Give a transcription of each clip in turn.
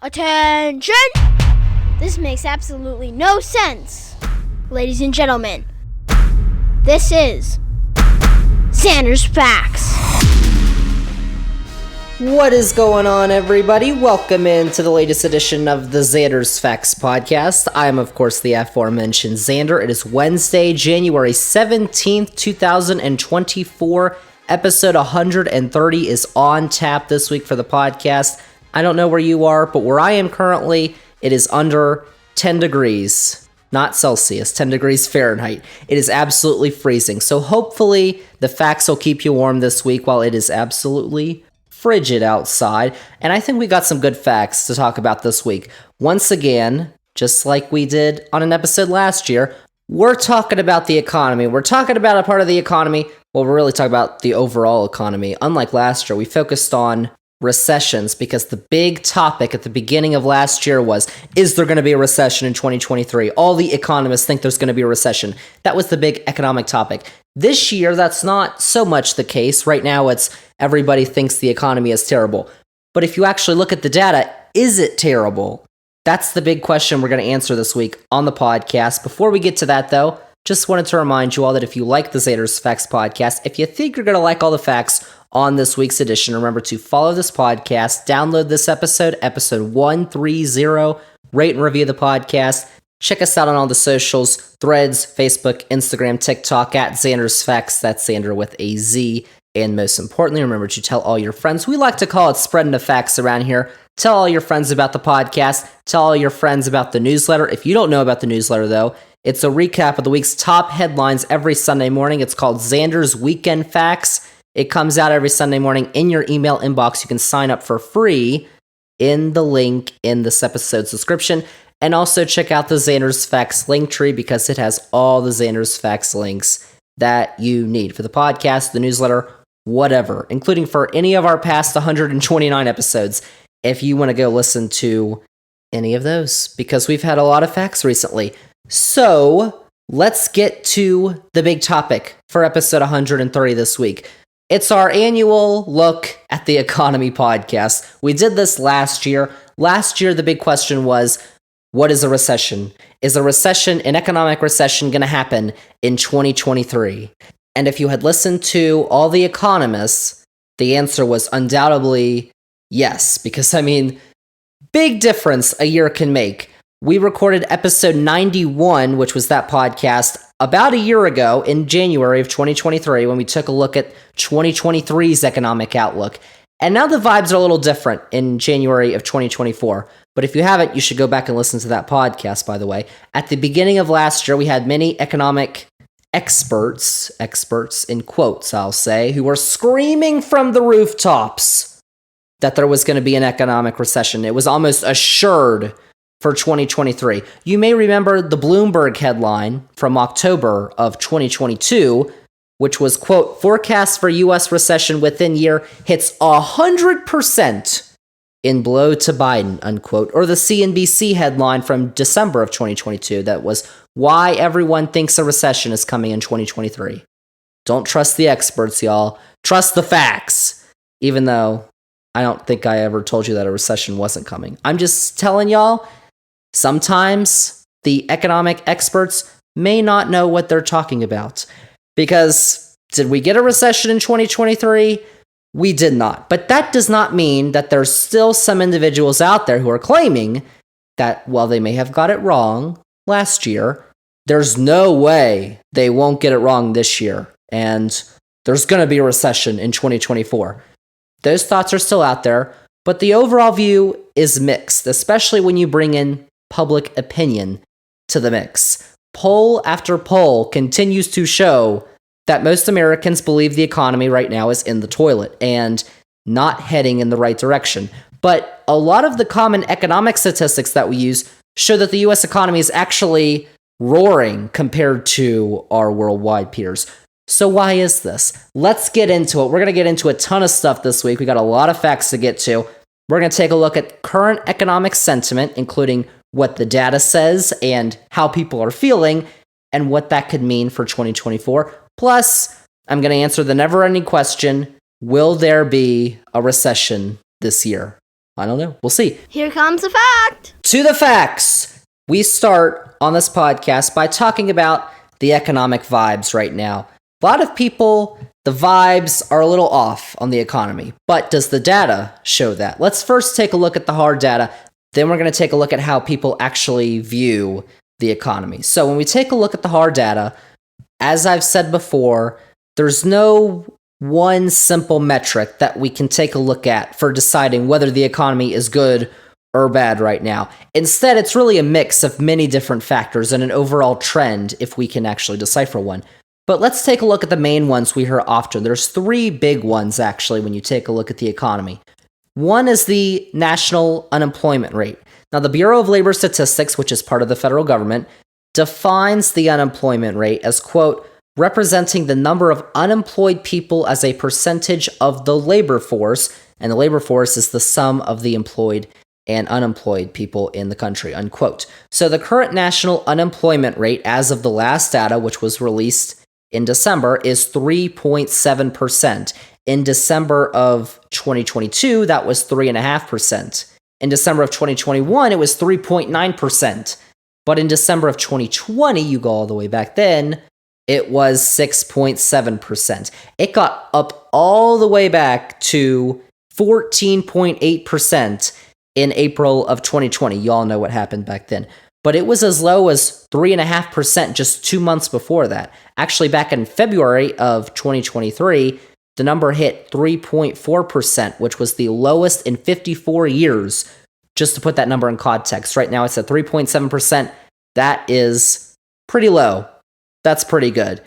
Attention! This makes absolutely no sense. Ladies and gentlemen, this is Zander's Facts. What is going on, everybody? Welcome into the latest edition of the Zander's Facts podcast. I am, of course, the aforementioned Zander. It is Wednesday, January 17th, 2024. Episode 130 is on tap this week for the podcast. I don't know where you are, but where I am currently, it is under 10 degrees, not Celsius, 10 degrees Fahrenheit. It is absolutely freezing. So hopefully the facts will keep you warm this week while it is absolutely frigid outside. And I think we got some good facts to talk about this week. Once again, just like we did on an episode last year, we're talking about the economy. We're talking about a part of the economy. Well, we're really talking about the overall economy. Unlike last year, we focused on recessions because the big topic at the beginning of last year was, is there going to be a recession in 2023? All the economists think there's going to be a recession. That was the big economic topic. This year, that's not so much the case. Right now, it's everybody thinks the economy is terrible. But if you actually look at the data, is it terrible? That's the big question we're going to answer this week on the podcast. Before we get to that, though, just wanted to remind you all that if you like the Zander's Facts podcast, if you think you're going to like all the facts on this week's edition, remember to follow this podcast, download this episode 130, rate and review the podcast. Check us out on all the socials, Threads, Facebook, Instagram, TikTok, at Zander's Facts. That's Zander with a Z. And most importantly, remember to tell all your friends. We like to call it spreading the facts around here. Tell all your friends about the podcast. Tell all your friends about the newsletter. If you don't know about the newsletter, though, it's a recap of the week's top headlines every Sunday morning. It's called Zander's Weekend Facts. It comes out every Sunday morning in your email inbox. You can sign up for free in the link in this episode's description. And also check out the Zander's Facts link tree because it has all the Zander's Facts links that you need for the podcast, the newsletter, whatever, including for any of our past 129 episodes, if you want to go listen to any of those, because we've had a lot of facts recently. So let's get to the big topic for episode 130 this week. It's our annual look at the economy podcast. We did this last year. Last year, the big question was, what is a recession? Is a recession, an economic recession, going to happen in 2023? And if you had listened to all the economists, the answer was undoubtedly yes. Because, big difference a year can make. We recorded episode 91, which was that podcast, about a year ago in January of 2023 when we took a look at 2023's economic outlook. And now the vibes are a little different in January of 2024. But if you haven't, you should go back and listen to that podcast, by the way. At the beginning of last year, we had many economic experts in quotes, I'll say, who were screaming from the rooftops that there was going to be an economic recession. It was almost assured for 2023. You may remember the Bloomberg headline from October of 2022, which was, quote, forecast for U.S. recession within year hits 100% in blow to Biden, unquote. Or the CNBC headline from December of 2022 that was why everyone thinks a recession is coming in 2023. Don't trust the experts, y'all. Trust the facts. Even though I don't think I ever told you that a recession wasn't coming. I'm just telling y'all, sometimes the economic experts may not know what they're talking about. Because did we get a recession in 2023? We did not. But that does not mean that there's still some individuals out there who are claiming that while they may have got it wrong last year, there's no way they won't get it wrong this year. And there's going to be a recession in 2024. Those thoughts are still out there, but the overall view is mixed, especially when you bring in public opinion to the mix. Poll after poll continues to show that most Americans believe the economy right now is in the toilet and not heading in the right direction. But a lot of the common economic statistics that we use show that the U.S. economy is actually roaring compared to our worldwide peers. So why is this? Let's get into it. We're going to get into a ton of stuff this week. We got a lot of facts to get to. We're going to take a look at current economic sentiment, including what the data says and how people are feeling and what that could mean for 2024. Plus, I'm going to answer the never-ending question, will there be a recession this year? I don't know. We'll see. Here comes a fact. To the facts. We start on this podcast by talking about the economic vibes right now. A lot of people, the vibes are a little off on the economy, but does the data show that? Let's first take a look at the hard data, then we're going to take a look at how people actually view the economy. So when we take a look at the hard data, as I've said before, there's no one simple metric that we can take a look at for deciding whether the economy is good or bad right now. Instead, it's really a mix of many different factors and an overall trend if we can actually decipher one. But let's take a look at the main ones we hear often. There's three big ones, actually, when you take a look at the economy. One is the national unemployment rate. Now, the Bureau of Labor Statistics, which is part of the federal government, defines the unemployment rate as, quote, representing the number of unemployed people as a percentage of the labor force, and the labor force is the sum of the employed and unemployed people in the country, unquote. So the current national unemployment rate as of the last data, which was released in December, is 3.7%. In December of 2022, that was 3.5%. In December of 2021, it was 3.9%. But in December of 2020, you go all the way back then, it was 6.7%. It got up all the way back to 14.8% in April of 2020. You all know what happened back then. But it was as low as 3.5% just 2 months before that. Actually, back in February of 2023, the number hit 3.4%, which was the lowest in 54 years. Just to put that number in context, right now it's at 3.7%. That is pretty low. That's pretty good.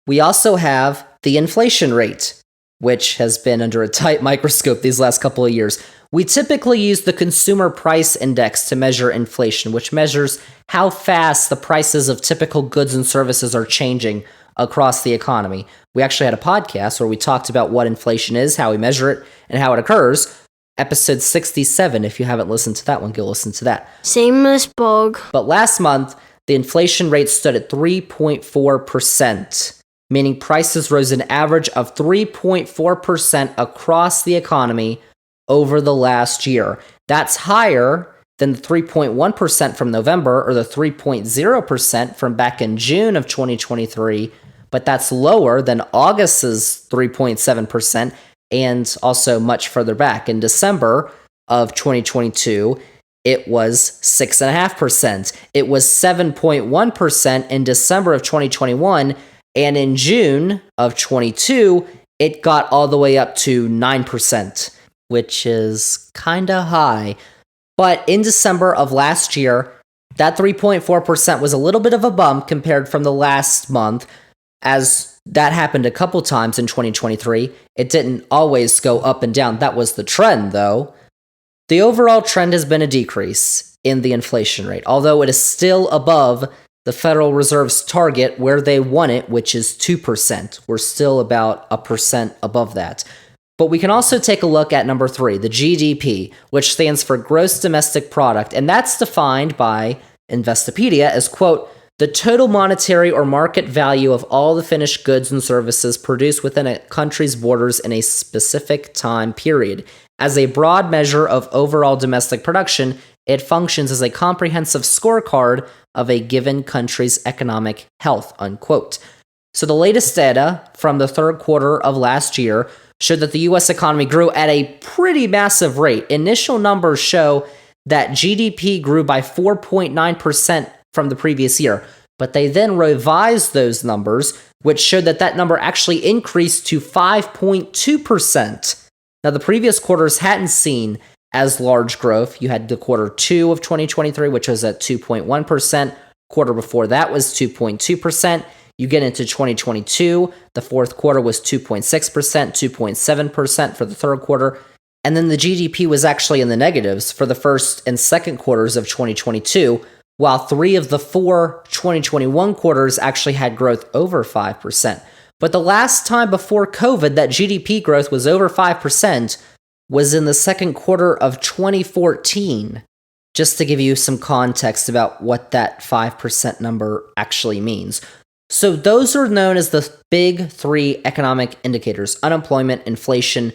We also have the inflation rate, which has been under a tight microscope these last couple of years. We typically use the Consumer Price Index to measure inflation, which measures how fast the prices of typical goods and services are changing across the economy. We actually had a podcast where we talked about what inflation is, how we measure it, and how it occurs. Episode 67, if you haven't listened to that one, go listen to that. Same as bug. But last month, the inflation rate stood at 3.4%, meaning prices rose an average of 3.4% across the economy over the last year. That's higher than the 3.1% from November or the 3.0% from back in June of 2023, but that's lower than August's 3.7% and also much further back. In December of 2022, it was 6.5%. It was 7.1% in December of 2021, and in June of 22, it got all the way up to 9%. Which is kind of high. But in December of last year, that 3.4% was a little bit of a bump compared from the last month, as that happened a couple times in 2023. It didn't always go up and down. That was the trend, though. The overall trend has been a decrease in the inflation rate, although it is still above the Federal Reserve's target where they want it, which is 2%. We're still about 1% above that. But we can also take a look at number 3, the GDP, which stands for Gross Domestic Product, and that's defined by Investopedia as, quote, the total monetary or market value of all the finished goods and services produced within a country's borders in a specific time period. As a broad measure of overall domestic production, it functions as a comprehensive scorecard of a given country's economic health, unquote. So the latest data from the third quarter of last year showed that the U.S. economy grew at a pretty massive rate. Initial numbers show that GDP grew by 4.9% from the previous year, but they then revised those numbers, which showed that that number actually increased to 5.2%. Now, the previous quarters hadn't seen as large growth. You had the quarter 2 of 2023, which was at 2.1%. Quarter before that was 2.2%. You get into 2022, the fourth quarter was 2.6%, 2.7% for the third quarter, and then the GDP was actually in the negatives for the first and second quarters of 2022, while 3 of the 4 2021 quarters actually had growth over 5%. But the last time before COVID that GDP growth was over 5% was in the second quarter of 2014, just to give you some context about what that 5% number actually means. So those are known as the big 3 economic indicators: unemployment, inflation,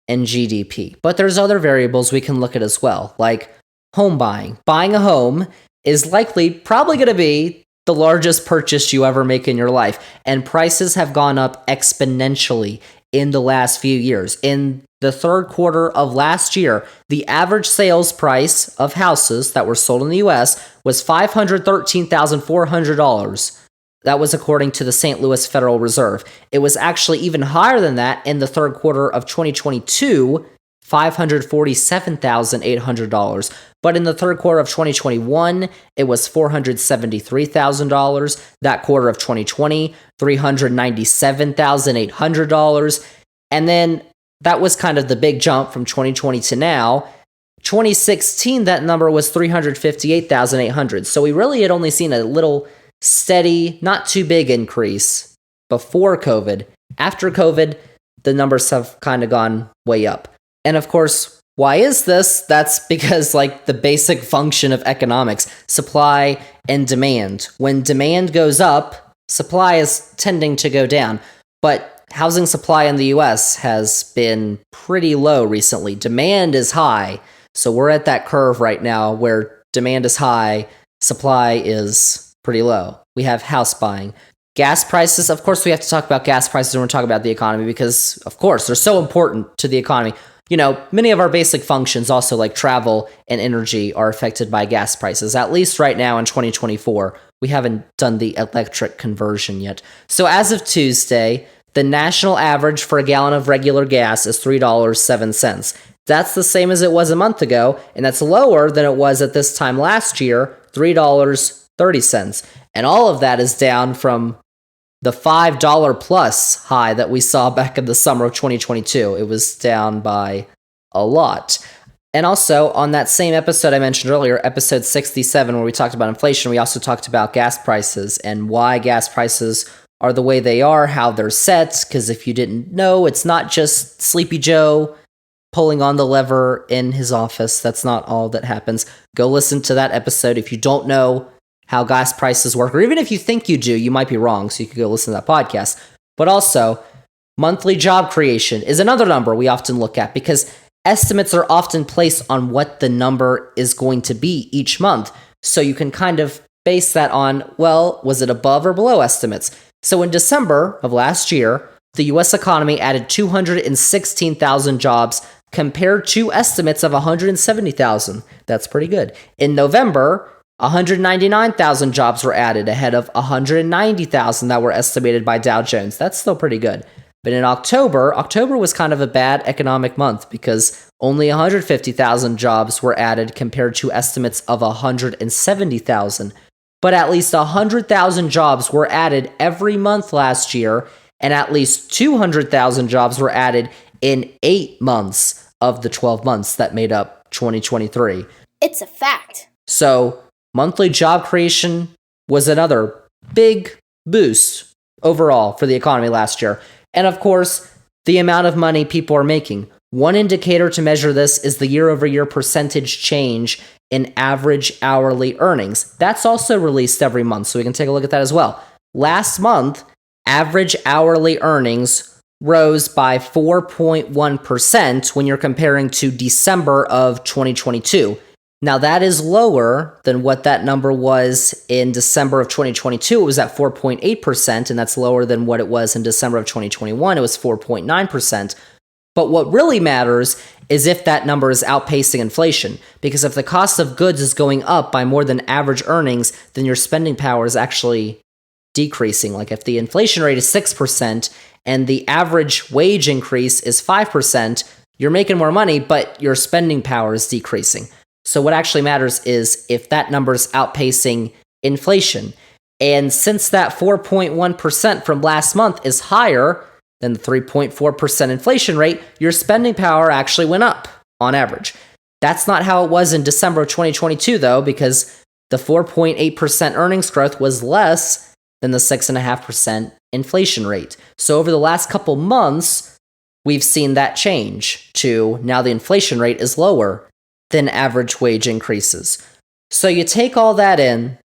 and GDP. But there's other variables we can look at as well, like home buying. Buying a home is probably going to be the largest purchase you ever make in your life. And prices have gone up exponentially in the last few years. In the third quarter of last year, the average sales price of houses that were sold in the US was $513,400. That was according to the St. Louis Federal Reserve. It was actually even higher than that in the third quarter of 2022, $547,800. But in the third quarter of 2021, it was $473,000. That quarter of 2020, $397,800. And then that was kind of the big jump from 2020 to now. 2016, that number was $358,800. So we really had only seen a little steady, not too big increase before COVID. After COVID, the numbers have kind of gone way up. And of course, why is this? That's because the basic function of economics, supply and demand. When demand goes up, supply is tending to go down. But housing supply in the US has been pretty low recently. Demand is high. So we're at that curve right now where demand is high, supply is pretty low. We have house buying. Gas prices, of course, we have to talk about gas prices when we're talking about the economy because, of course, they're so important to the economy. Many of our basic functions, also like travel and energy, are affected by gas prices. At least right now in 2024, we haven't done the electric conversion yet. So as of Tuesday, the national average for a gallon of regular gas is $3.07. That's the same as it was a month ago, and that's lower than it was at this time last year, $3.30. And all of that is down from the $5 plus high that we saw back in the summer of 2022. It was down by a lot. And also, on that same episode I mentioned earlier, episode 67, where we talked about inflation, we also talked about gas prices and why gas prices are the way they are, how they're set, because if you didn't know, it's not just Sleepy Joe pulling on the lever in his office. That's not all that happens. Go listen to that episode if you don't know how gas prices work, or even if you think you do, you might be wrong, so you could go listen to that podcast. But also, monthly job creation is another number we often look at because estimates are often placed on what the number is going to be each month. So you can kind of base that on, well, was it above or below estimates? So in December of last year, the US economy added 216,000 jobs compared to estimates of 170,000. That's pretty good. In November, 199,000 jobs were added ahead of 190,000 that were estimated by Dow Jones. That's still pretty good. But in October was kind of a bad economic month because only 150,000 jobs were added compared to estimates of 170,000. But at least 100,000 jobs were added every month last year, and at least 200,000 jobs were added in 8 months of the 12 months that made up 2023. It's a fact. So monthly job creation was another big boost overall for the economy last year. And of course, the amount of money people are making. One indicator to measure this is the year-over-year percentage change in average hourly earnings. That's also released every month, so we can take a look at that as well. Last month, average hourly earnings rose by 4.1% when you're comparing to December of 2022. Now, that is lower than what that number was in December of 2022. It was at 4.8%, and that's lower than what it was in December of 2021. It was 4.9%. But what really matters is if that number is outpacing inflation. Because if the cost of goods is going up by more than average earnings, then your spending power is actually decreasing. Like if the inflation rate is 6% and the average wage increase is 5%, you're making more money, but your spending power is decreasing. So what actually matters is if that number is outpacing inflation. And since that 4.1% from last month is higher than the 3.4% inflation rate, your spending power actually went up on average. That's not how it was in December of 2022, though, because the 4.8% earnings growth was less than the 6.5% inflation rate. So over the last couple months, we've seen that change to now the inflation rate is lower than average wage increases. So you take all that in,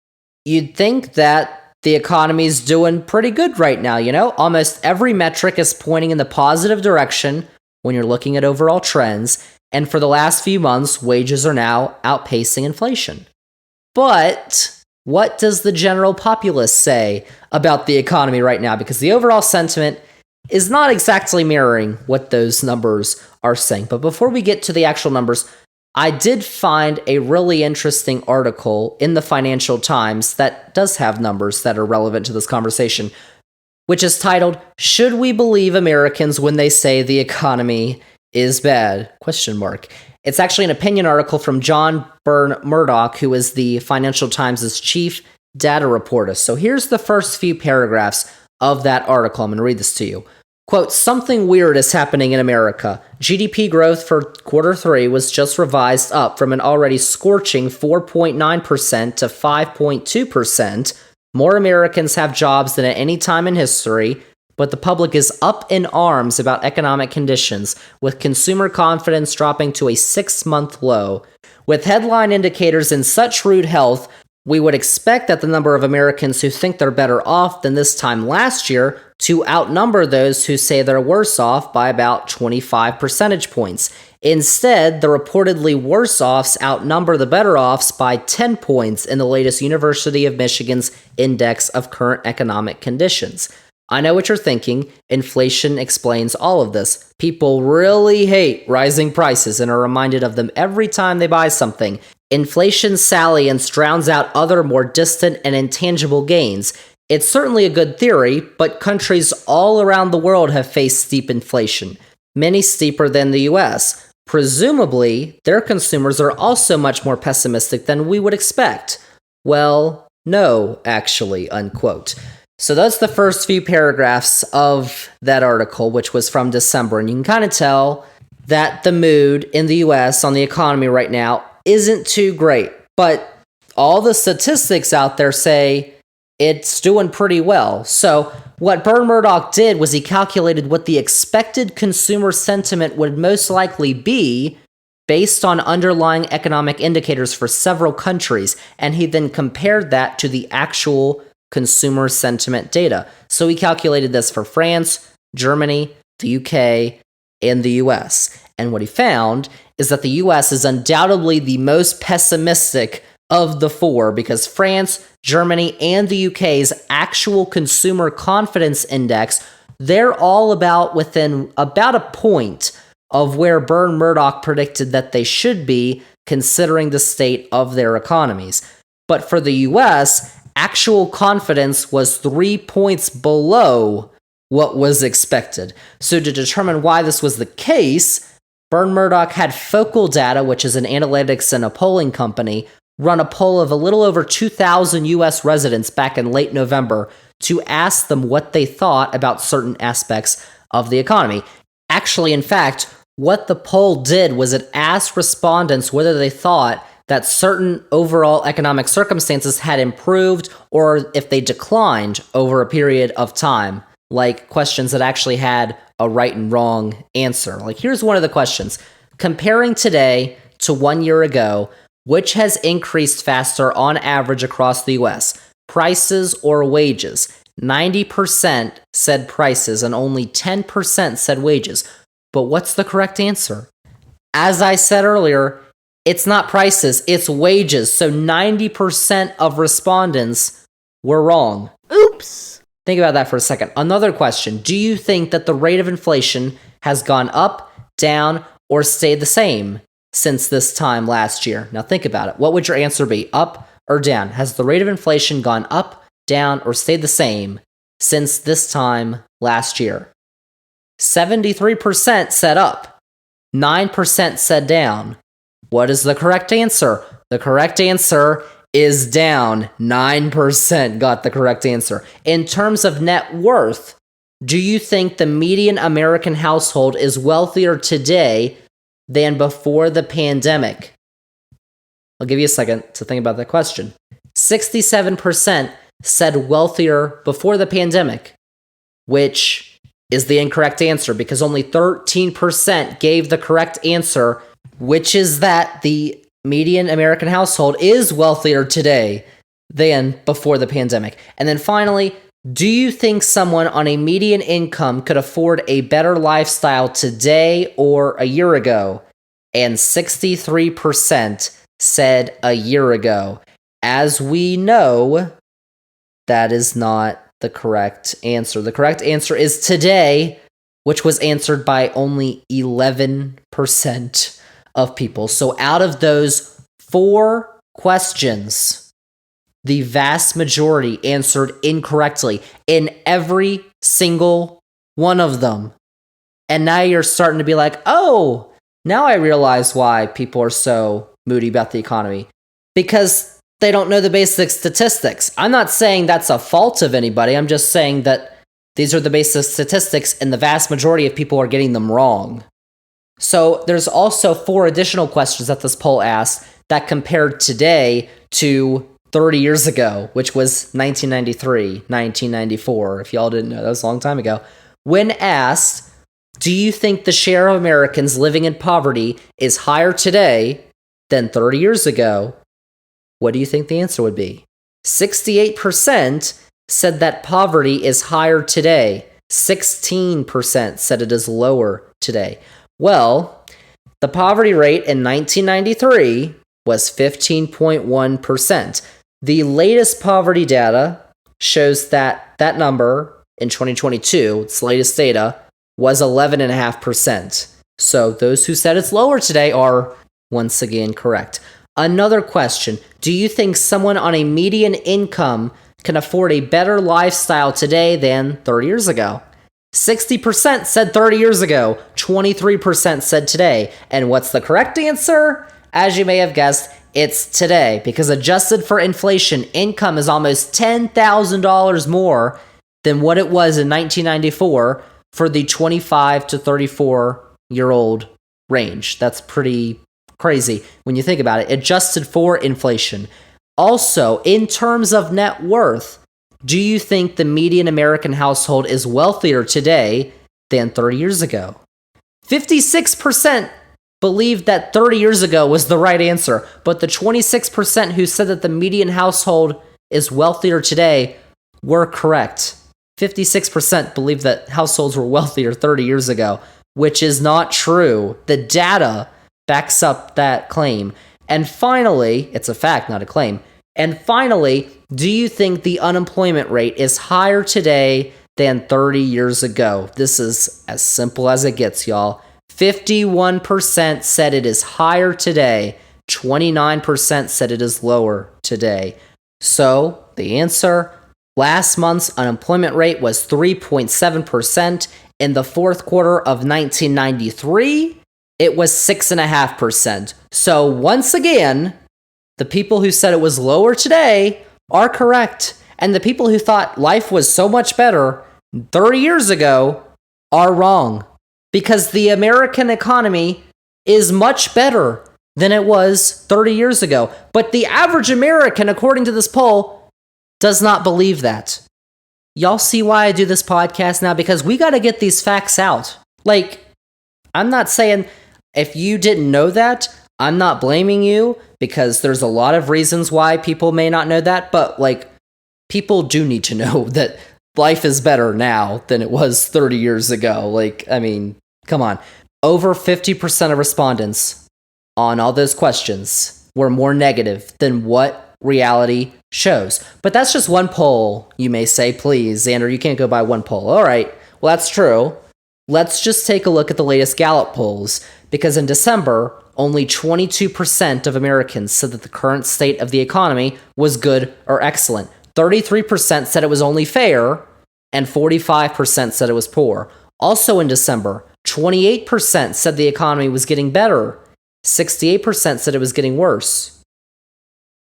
you'd think that the economy's doing pretty good right now, Almost every metric is pointing in the positive direction when you're looking at overall trends. And for the last few months, wages are now outpacing inflation. But what does the general populace say about the economy right now? Because the overall sentiment is not exactly mirroring what those numbers are saying. But before we get to the actual numbers, I did find a really interesting article in the Financial Times that does have numbers that are relevant to this conversation, which is titled, "Should We Believe Americans When They Say the Economy is Bad?" ? It's actually an opinion article from John Murdoch, who is the Financial Times' chief data reporter. So here's the first few paragraphs of that article. I'm going to read this to you. Quote, "Something weird is happening in America. GDP growth for quarter 3 was just revised up from an already scorching 4.9% to 5.2%. More Americans have jobs than at any time in history, but the public is up in arms about economic conditions, with consumer confidence dropping to a 6-month low. With headline indicators in such rude health, we would expect that the number of Americans who think they're better off than this time last year to outnumber those who say they're worse off by about 25 percentage points. Instead, the reportedly worse-offs outnumber the better-offs by 10 points in the latest University of Michigan's Index of Current Economic Conditions. I know what you're thinking. Inflation explains all of this. People really hate rising prices and are reminded of them every time they buy something. Inflation salience drowns out other more distant and intangible gains. It's certainly a good theory, but countries all around the world have faced steep inflation, many steeper than the US. Presumably, their consumers are also much more pessimistic than we would expect. Well, no, actually, unquote." So that's the first few paragraphs of that article, which was from December. And you can kind of tell that the mood in the US on the economy right now isn't too great. But all the statistics out there say it's doing pretty well. So what Bern Murdoch did was he calculated what the expected consumer sentiment would most likely be based on underlying economic indicators for several countries. And he then compared that to the actual consumer sentiment data. So he calculated this for France, Germany, the UK, and the US. And what he found is that the US is undoubtedly the most pessimistic of the four, because France, Germany, and the UK's actual consumer confidence index, they're all about within about a point of where Bern Murdoch predicted that they should be, considering the state of their economies. But for the US, actual confidence was 3 points below what was expected. So to determine why this was the case, Bern Murdoch had Focal Data, which is an analytics and a polling company, run a poll of a little over 2,000 US residents back in late November to ask them what they thought about certain aspects of the economy. Actually, in fact, what the poll did was it asked respondents whether they thought that certain overall economic circumstances had improved or if they declined over a period of time, like questions that actually had a right and wrong answer. Like, here's one of the questions. Comparing today to 1 year ago, which has increased faster on average across the US, prices or wages? 90% said prices and only 10% said wages. But what's the correct answer? As I said earlier, it's not prices, it's wages. So 90% of respondents were wrong. Oops. Think about that for a second. Another question. Do you think that the rate of inflation has gone up, down, or stayed the same since this time last year? Now think about it. What would your answer be? Up or down? Has the rate of inflation gone up, down, or stayed the same since this time last year? 73% said up. 9% said down. What is the correct answer? The correct answer is down. 9% got the correct answer. In terms of net worth, do you think the median American household is wealthier today than before the pandemic? I'll give you a second to think about that question. 67% said wealthier before the pandemic, which is the incorrect answer because only 13% gave the correct answer, which is that the median American household is wealthier today than before the pandemic. And then finally, Do you think someone on a median income could afford a better lifestyle today or a year ago? And 63% said a year ago. As we know, that is not the correct answer. The correct answer is today, which was answered by only 11% of people. So out of those 4 questions, the vast majority answered incorrectly in every single one of them. And now you're starting to be like, oh, now I realize why people are so moody about the economy. Because they don't know the basic statistics. I'm not saying that's a fault of anybody. I'm just saying that these are the basic statistics and the vast majority of people are getting them wrong. So there's also 4 additional questions that this poll asked that compared today to 30 years ago, which was 1993, 1994. If y'all didn't know, that was a long time ago. When asked, do you think the share of Americans living in poverty is higher today than 30 years ago? What do you think the answer would be? 68% said that poverty is higher today. 16% said it is lower today. Well, the poverty rate in 1993 was 15.1%. The latest poverty data shows that that number in 2022, its latest data, was 11.5%. So those who said it's lower today are once again correct. Another question, do you think someone on a median income can afford a better lifestyle today than 30 years ago? 60% said 30 years ago, 23% said today. And what's the correct answer? As you may have guessed, it's today, because adjusted for inflation, income is almost $10,000 more than what it was in 1994 for the 25 to 34-year-old range. That's pretty crazy when you think about it, adjusted for inflation. Also, in terms of net worth, do you think the median American household is wealthier today than 30 years ago? 56% believed that 30 years ago was the right answer, but the 26% who said that the median household is wealthier today were correct. 56% believed that households were wealthier 30 years ago, which is not true. The data backs up that claim. And finally, it's a fact, not a claim. And finally, do you think the unemployment rate is higher today than 30 years ago? This is as simple as it gets, y'all. 51% said it is higher today. 29% said it is lower today. So, the answer, last month's unemployment rate was 3.7%. In the fourth quarter of 1993, it was 6.5%. So, once again, the people who said it was lower today are correct. And the people who thought life was so much better 30 years ago are wrong. Because the American economy is much better than it was 30 years ago. But the average American, according to this poll, does not believe that. Y'all see why I do this podcast now? Because we got to get these facts out. Like, I'm not saying if you didn't know that, I'm not blaming you, because there's a lot of reasons why people may not know that. But, like, people do need to know that life is better now than it was 30 years ago. Like, I mean, come on. Over 50% of respondents on all those questions were more negative than what reality shows. But that's just one poll, you may say. Please, Zander, you can't go by one poll. All right, well, that's true. Let's just take a look at the latest Gallup polls, because in December, only 22% of Americans said that the current state of the economy was good or excellent. 33% said it was only fair, and 45% said it was poor. Also in December, 28% said the economy was getting better. 68% said it was getting worse.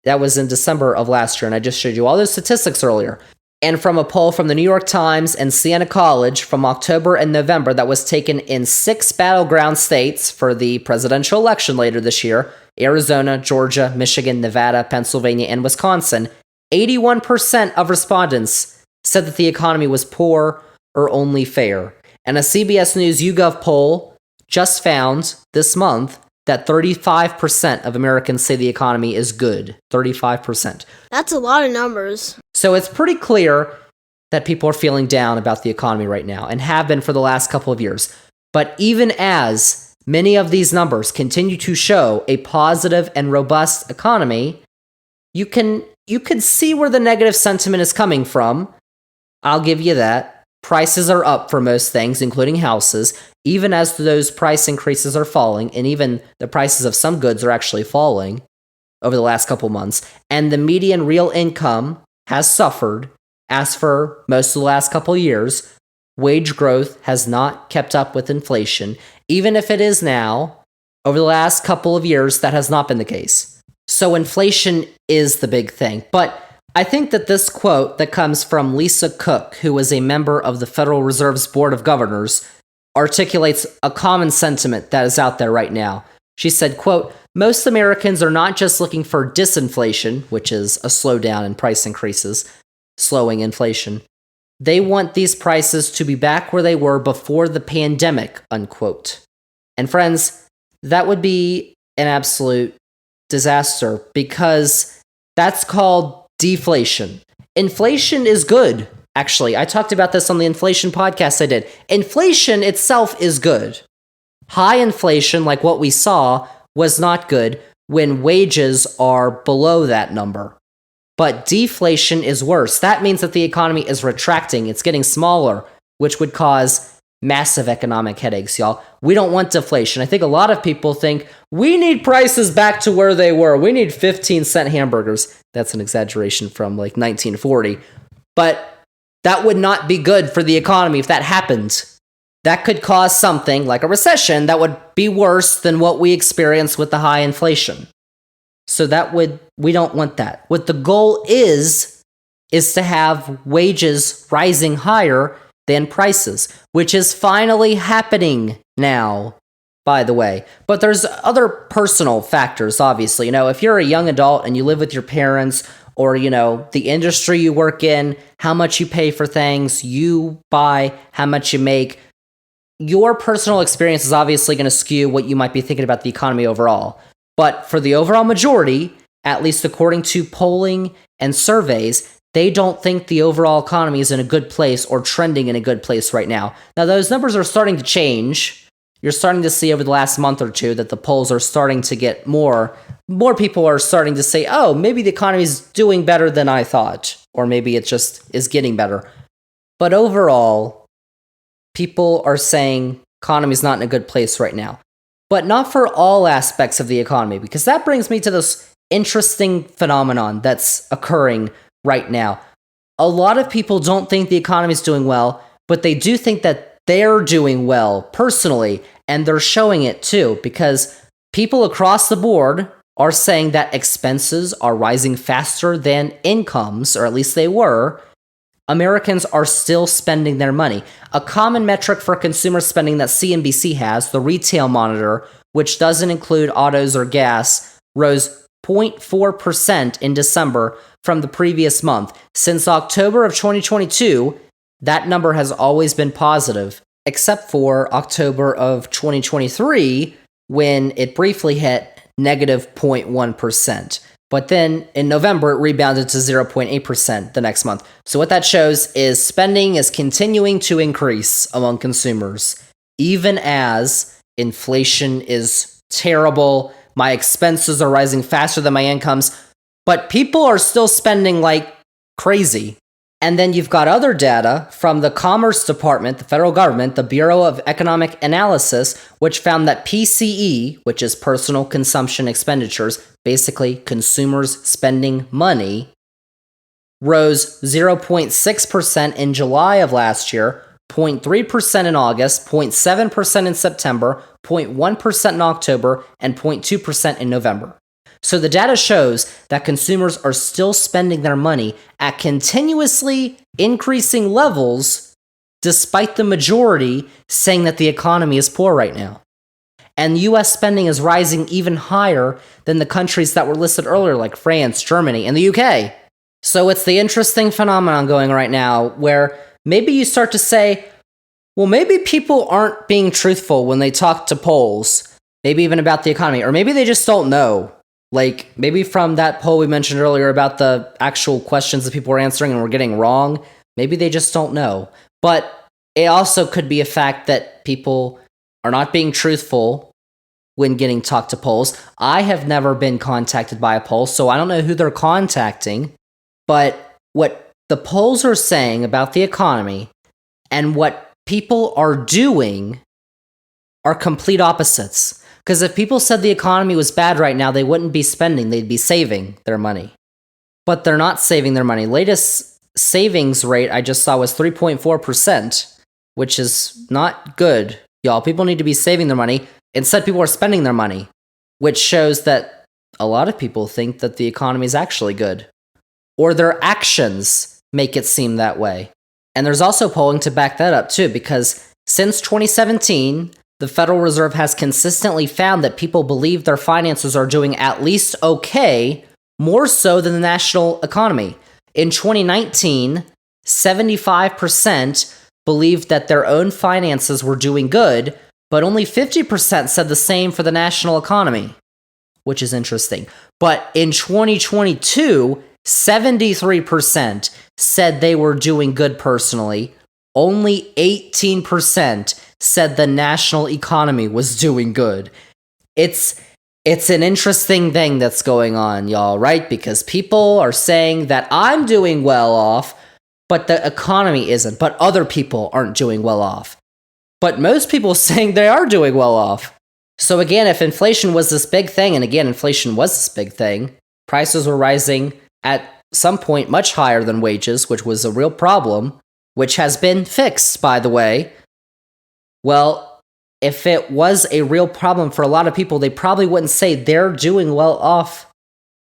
That was in December of last year, and I just showed you all those statistics earlier. And from a poll from the New York Times and Siena College from October and November that was taken in 6 battleground states for the presidential election later this year, Arizona, Georgia, Michigan, Nevada, Pennsylvania, and Wisconsin, 81% of respondents said that the economy was poor or only fair. And a CBS News YouGov poll just found this month that 35% of Americans say the economy is good. 35%. That's a lot of numbers. So it's pretty clear that people are feeling down about the economy right now and have been for the last couple of years. But even as many of these numbers continue to show a positive and robust economy, you can see where the negative sentiment is coming from. I'll give you that. Prices are up for most things, including houses, even as those price increases are falling, and even the prices of some goods are actually falling over the last couple months. And the median real income has suffered. As for most of the last couple years, wage growth has not kept up with inflation. Even if it is now, over the last couple of years, that has not been the case. So inflation is the big thing. But I think that this quote that comes from Lisa Cook, who is a member of the Federal Reserve's Board of Governors, articulates a common sentiment that is out there right now. She said, quote, "Most Americans are not just looking for disinflation, which is a slowdown in price increases, slowing inflation. They want these prices to be back where they were before the pandemic," unquote. And friends, that would be an absolute disaster because that's called deflation. Inflation is good. Actually, I talked about this on the inflation podcast I did. Inflation itself is good. High inflation, like what we saw, was not good when wages are below that number. But deflation is worse. That means that the economy is retracting. It's getting smaller, which would cause massive economic headaches, y'all. We don't want deflation. I think a lot of people think we need prices back to where they were. We need 15-cent hamburgers. That's an exaggeration from like 1940. But that would not be good for the economy if that happened. That could cause something like a recession that would be worse than what we experience with the high inflation. So we don't want that. What the goal is to have wages rising higher than prices, which is finally happening now, by the way. But there's other personal factors, obviously. If you're a young adult and you live with your parents, or, the industry you work in, how much you pay for things, you buy, how much you make, your personal experience is obviously going to skew what you might be thinking about the economy overall. But for the overall majority, at least according to polling and surveys, they don't think the overall economy is in a good place or trending in a good place right now. Now, those numbers are starting to change. You're starting to see over the last month or two that the polls are starting to get more people are starting to say, oh, maybe the economy is doing better than I thought, or maybe it just is getting better. But overall, people are saying economy is not in a good place right now. But not for all aspects of the economy, because that brings me to this interesting phenomenon that's occurring right now. A lot of people don't think the economy is doing well, but they do think that they're doing well personally, and they're showing it too, because people across the board are saying that expenses are rising faster than incomes, or at least they were. Americans are still spending their money. A common metric for consumer spending that CNBC has, the retail monitor, which doesn't include autos or gas, rose 0.4% in December from the previous month. Since October of 2022, that number has always been positive, except for October of 2023, when it briefly hit negative 0.1%. But then in November, it rebounded to 0.8% the next month. So what that shows is spending is continuing to increase among consumers, even as inflation is terrible. My expenses are rising faster than my incomes, but people are still spending like crazy. And then you've got other data from the Commerce Department, the federal government, the Bureau of Economic Analysis, which found that PCE, which is personal consumption expenditures, basically consumers spending money, rose 0.6% in July of last year, 0.3% in August, 0.7% in September, 0.1% in October, and 0.2% in November. So the data shows that consumers are still spending their money at continuously increasing levels, despite the majority saying that the economy is poor right now. And US spending is rising even higher than the countries that were listed earlier, like France, Germany, and the UK. So it's the interesting phenomenon going right now where maybe you start to say, well, maybe people aren't being truthful when they talk to polls, maybe even about the economy, or maybe they just don't know. Like, maybe from that poll we mentioned earlier about the actual questions that people were answering and were getting wrong, Maybe they just don't know. But it also could be a fact that people are not being truthful when getting talked to polls. I have never been contacted by a poll, so I don't know who they're contacting. But what the polls are saying about the economy and what people are doing are complete opposites. Because if people said the economy was bad right now, they wouldn't be spending, they'd be saving their money. But they're not saving their money. Latest savings rate I just saw was 3.4%, which is not good, y'all. People need to be saving their money. Instead, people are spending their money, which shows that a lot of people think that the economy is actually good. Or their actions make it seem that way. And there's also polling to back that up too, because since 2017, the Federal Reserve has consistently found that people believe their finances are doing at least okay, more so than the national economy. In 2019, 75% believed that their own finances were doing good, but only 50% said the same for the national economy, which is interesting. But in 2022, 73% said they were doing good personally. Only 18% said the national economy was doing good. It's an interesting thing that's going on, y'all, right? Because people are saying that I'm doing well off, but the economy isn't, but other people aren't doing well off. But most people are saying they are doing well off. So again, if inflation was this big thing, and again, inflation was this big thing, prices were rising at some point much higher than wages, which was a real problem, which has been fixed, by the way. Well, if it was a real problem for a lot of people, they probably wouldn't say they're doing well off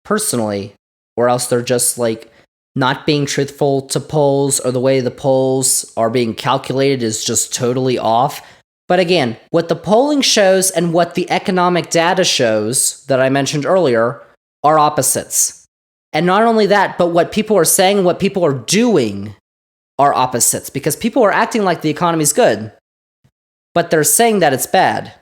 personally, or else they're just like not being truthful to polls, or the way the polls are being calculated is just totally off. But again, what the polling shows and what the economic data shows that I mentioned earlier are opposites. And not only that, but what people are saying and what people are doing are opposites, because people are acting like the economy's good, but they're saying that it's bad.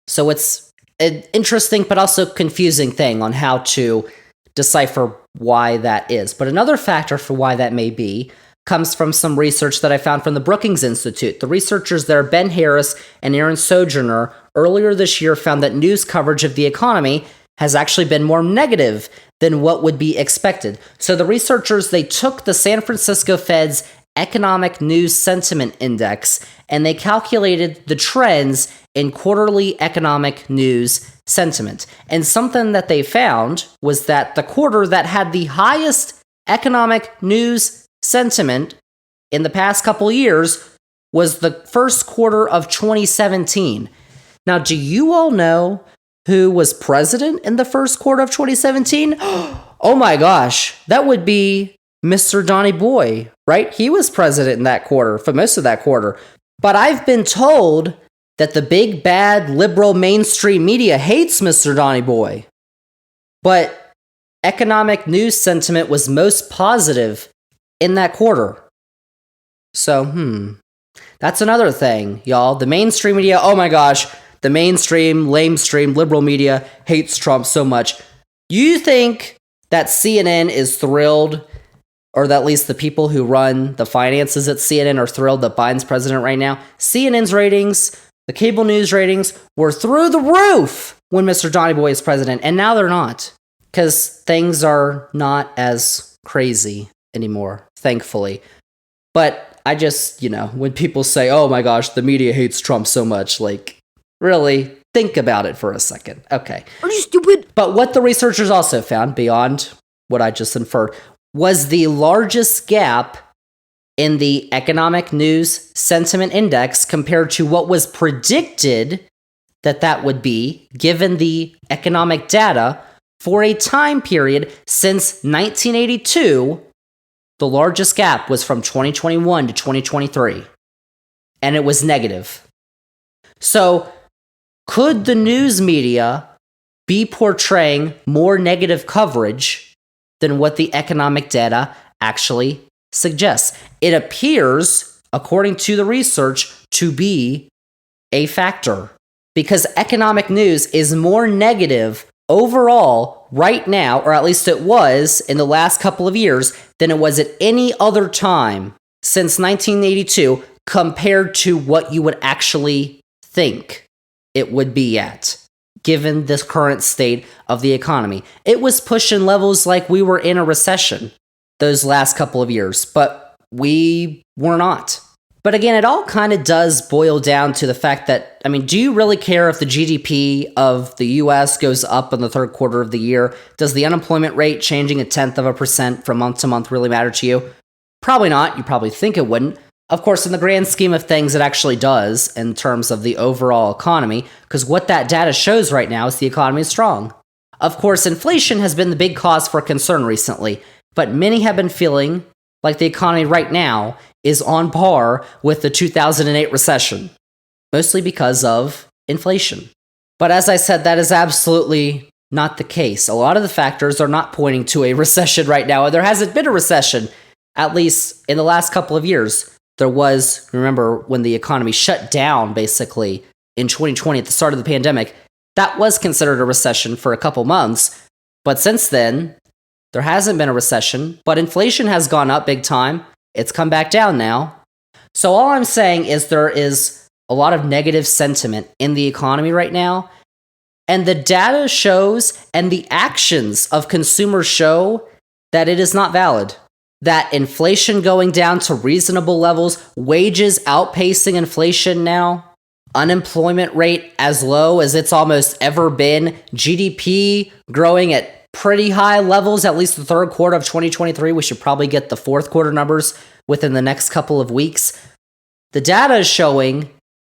So it's an interesting but also confusing thing on how to decipher why that is. But another factor for why that may be comes from some research that I found from the Brookings Institute. The researchers there, Ben Harris and Aaron Sojourner, earlier this year found that news coverage of the economy has actually been more negative than what would be expected. So the researchers, they took the San Francisco Fed's Economic News Sentiment Index, and they calculated the trends in quarterly economic news sentiment. And something that they found was that the quarter that had the highest economic news sentiment in the past couple years was the first quarter of 2017. Now, do you all know who was president in the first quarter of 2017? Oh my gosh, that would be Mr. Donny Boy, right? He was president in that quarter, for most of that quarter. But I've been told that the big, bad, liberal mainstream media hates Mr. Donny Boy. But economic news sentiment was most positive in that quarter. So, that's another thing, y'all. The mainstream media, oh my gosh, the mainstream, lamestream, liberal media hates Trump so much. You think that CNN is thrilled, or that at least the people who run the finances at CNN are thrilled that Biden's president right now? CNN's ratings, the cable news ratings, were through the roof when Mr. Donny Boy is president, and now they're not, because things are not as crazy anymore, thankfully. But I just, when people say, oh my gosh, the media hates Trump so much, like, really, think about it for a second. Okay. Are you stupid? But what the researchers also found, beyond what I just inferred, was the largest gap in the Economic News Sentiment Index compared to what was predicted that would be, given the economic data, for a time period since 1982. The largest gap was from 2021 to 2023, and it was negative. So, could the news media be portraying more negative coverage than what the economic data actually suggests? It appears, according to the research, to be a factor, because economic news is more negative overall right now, or at least it was in the last couple of years, than it was at any other time since 1982 compared to what you would actually think it would be at, given this current state of the economy. It was pushing levels like we were in a recession those last couple of years, but we were not. But again, it all kind of does boil down to the fact that, do you really care if the GDP of the US goes up in the third quarter of the year? Does the unemployment rate changing 0.1% from month to month really matter to you? Probably not. You probably think it wouldn't. Of course, in the grand scheme of things, it actually does in terms of the overall economy, because what that data shows right now is the economy is strong. Of course, inflation has been the big cause for concern recently, but many have been feeling like the economy right now is on par with the 2008 recession, mostly because of inflation. But as I said, that is absolutely not the case. A lot of the factors are not pointing to a recession right now, and there hasn't been a recession, at least in the last couple of years. There was, remember, when the economy shut down, basically, in 2020 at the start of the pandemic, that was considered a recession for a couple months. But since then, there hasn't been a recession, but inflation has gone up big time. It's come back down now. So all I'm saying is there is a lot of negative sentiment in the economy right now. And the data shows and the actions of consumers show that it is not valid. That inflation going down to reasonable levels, wages outpacing inflation now, unemployment rate as low as it's almost ever been, GDP growing at pretty high levels, at least the third quarter of 2023. We should probably get the fourth quarter numbers within the next couple of weeks. The data is showing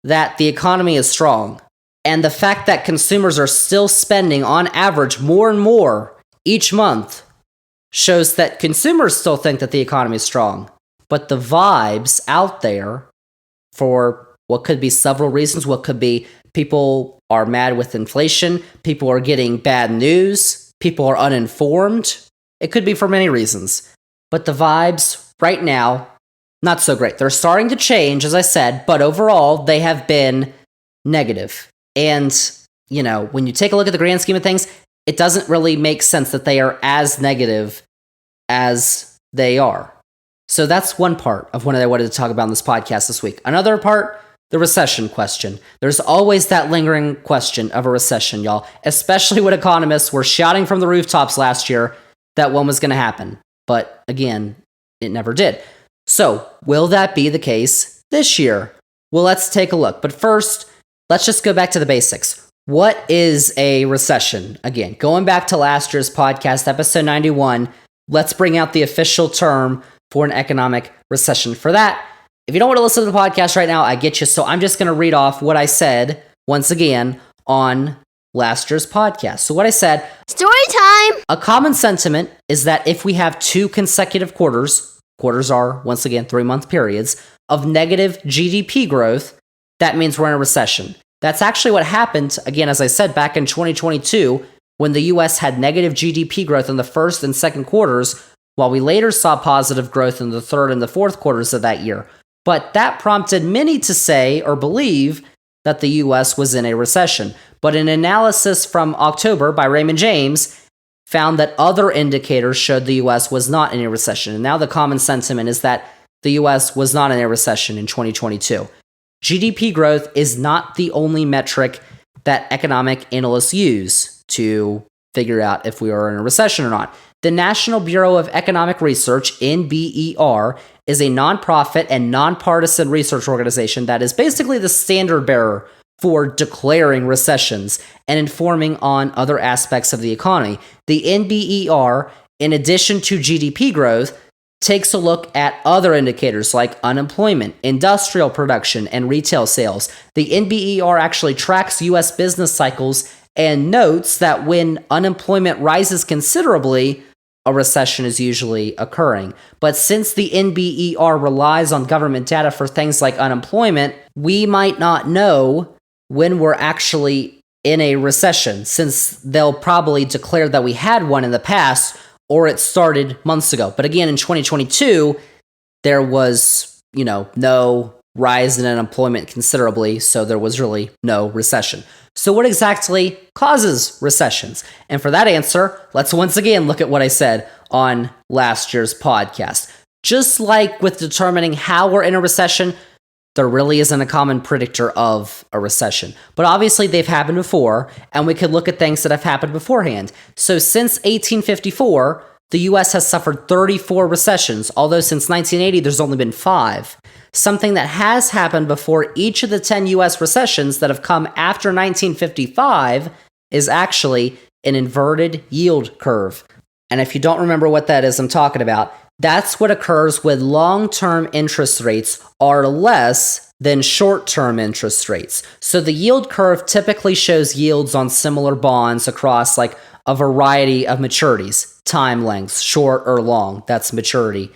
that the economy is strong. And the fact that consumers are still spending on average more and more each month shows that consumers still think that the economy is strong. But the vibes out there, for what could be several reasons, what could be people are mad with inflation, people are getting bad news, people are uninformed. It could be for many reasons. But the vibes right now, not so great. They're starting to change, as I said, but overall, they have been negative. And, when you take a look at the grand scheme of things, it doesn't really make sense that they are as negative as they are. So that's one part of what I wanted to talk about in this podcast this week. Another part, the recession question. There's always that lingering question of a recession, y'all, especially when economists were shouting from the rooftops last year that one was going to happen. But again, it never did. So will that be the case this year? Well, let's take a look. But first, let's just go back to the basics. What is a recession? Again, going back to last year's podcast, episode 91, let's bring out the official term for an economic recession. For that, if you don't want to listen to the podcast right now, I get you. So I'm just going to read off what I said once again on last year's podcast. So what I said, Story time! A common sentiment is that if we have two consecutive quarters are, once again, 3-month periods, of negative GDP growth, that means we're in a recession. That's actually what happened, again, as I said, back in 2022, when the US had negative GDP growth in the first and second quarters, while we later saw positive growth in the third and the fourth quarters of that year. But that prompted many to say or believe that the US was in a recession. But an analysis from October by Raymond James found that other indicators showed the US was not in a recession. And now the common sentiment is that the US was not in a recession in 2022. GDP growth is not the only metric that economic analysts use to figure out if we are in a recession or not. The National Bureau of Economic Research, NBER, is a nonprofit and nonpartisan research organization that is basically the standard bearer for declaring recessions and informing on other aspects of the economy. The NBER, in addition to GDP growth, takes a look at other indicators like unemployment, industrial production, and retail sales. The NBER actually tracks U.S. business cycles and notes that when unemployment rises considerably, a recession is usually occurring. But since the NBER relies on government data for things like unemployment, we might not know when we're actually in a recession, since they'll probably declare that we had one in the past, or it started months ago. But again, in 2022, there was, no rise in unemployment considerably, so there was really no recession. So what exactly causes recessions? And for that answer, let's once again look at what I said on last year's podcast. just like with determining how we're in a recession, there really isn't a common predictor of a recession. But obviously they've happened before, and we could look at things that have happened beforehand. So since 1854, the US has suffered 34 recessions, although since 1980 there's only been 5. Something that has happened before each of the 10 US recessions that have come after 1955 is actually an inverted yield curve. And if you don't remember what that is I'm talking about, that's what occurs when long-term interest rates are less than short-term interest rates. So the yield curve typically shows yields on similar bonds across like a variety of maturities, time lengths, short or long, that's maturity.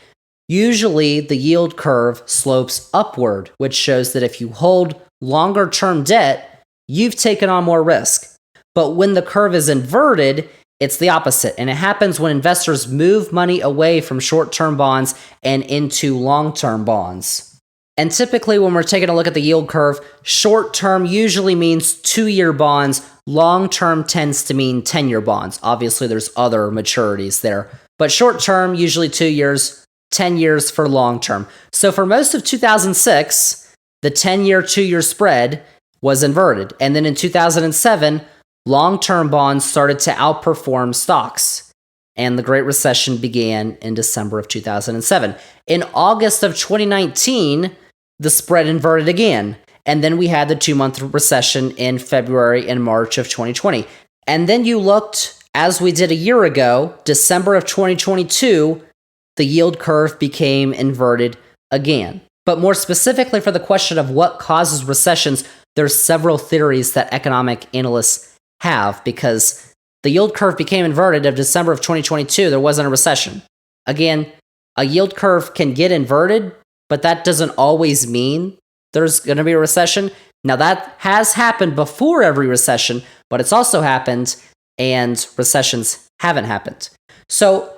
Usually the yield curve slopes upward, which shows that if you hold longer-term debt, you've taken on more risk. But when the curve is inverted, it's the opposite, and it happens when investors move money away from short-term bonds and into long-term bonds. And typically when we're taking a look at the yield curve, short-term usually means 2-year bonds, long-term tends to mean 10-year bonds. Obviously there's other maturities there, but short-term usually 2 years, 10 years for long-term. So for most of 2006, the 10-year, 2-year spread was inverted, and then in 2007, long-term bonds started to outperform stocks, and the Great Recession began in December of 2007. In August of 2019, the spread inverted again, and then we had the 2-month recession in February and March of 2020. And then you looked, as we did a year ago, December of 2022, the yield curve became inverted again. But more specifically for the question of what causes recessions, there's several theories that economic analysts have, because the yield curve became inverted of December of 2022, there wasn't a recession. Again, a yield curve can get inverted, but that doesn't always mean there's going to be a recession. Now that has happened before every recession, but it's also happened and recessions haven't happened. So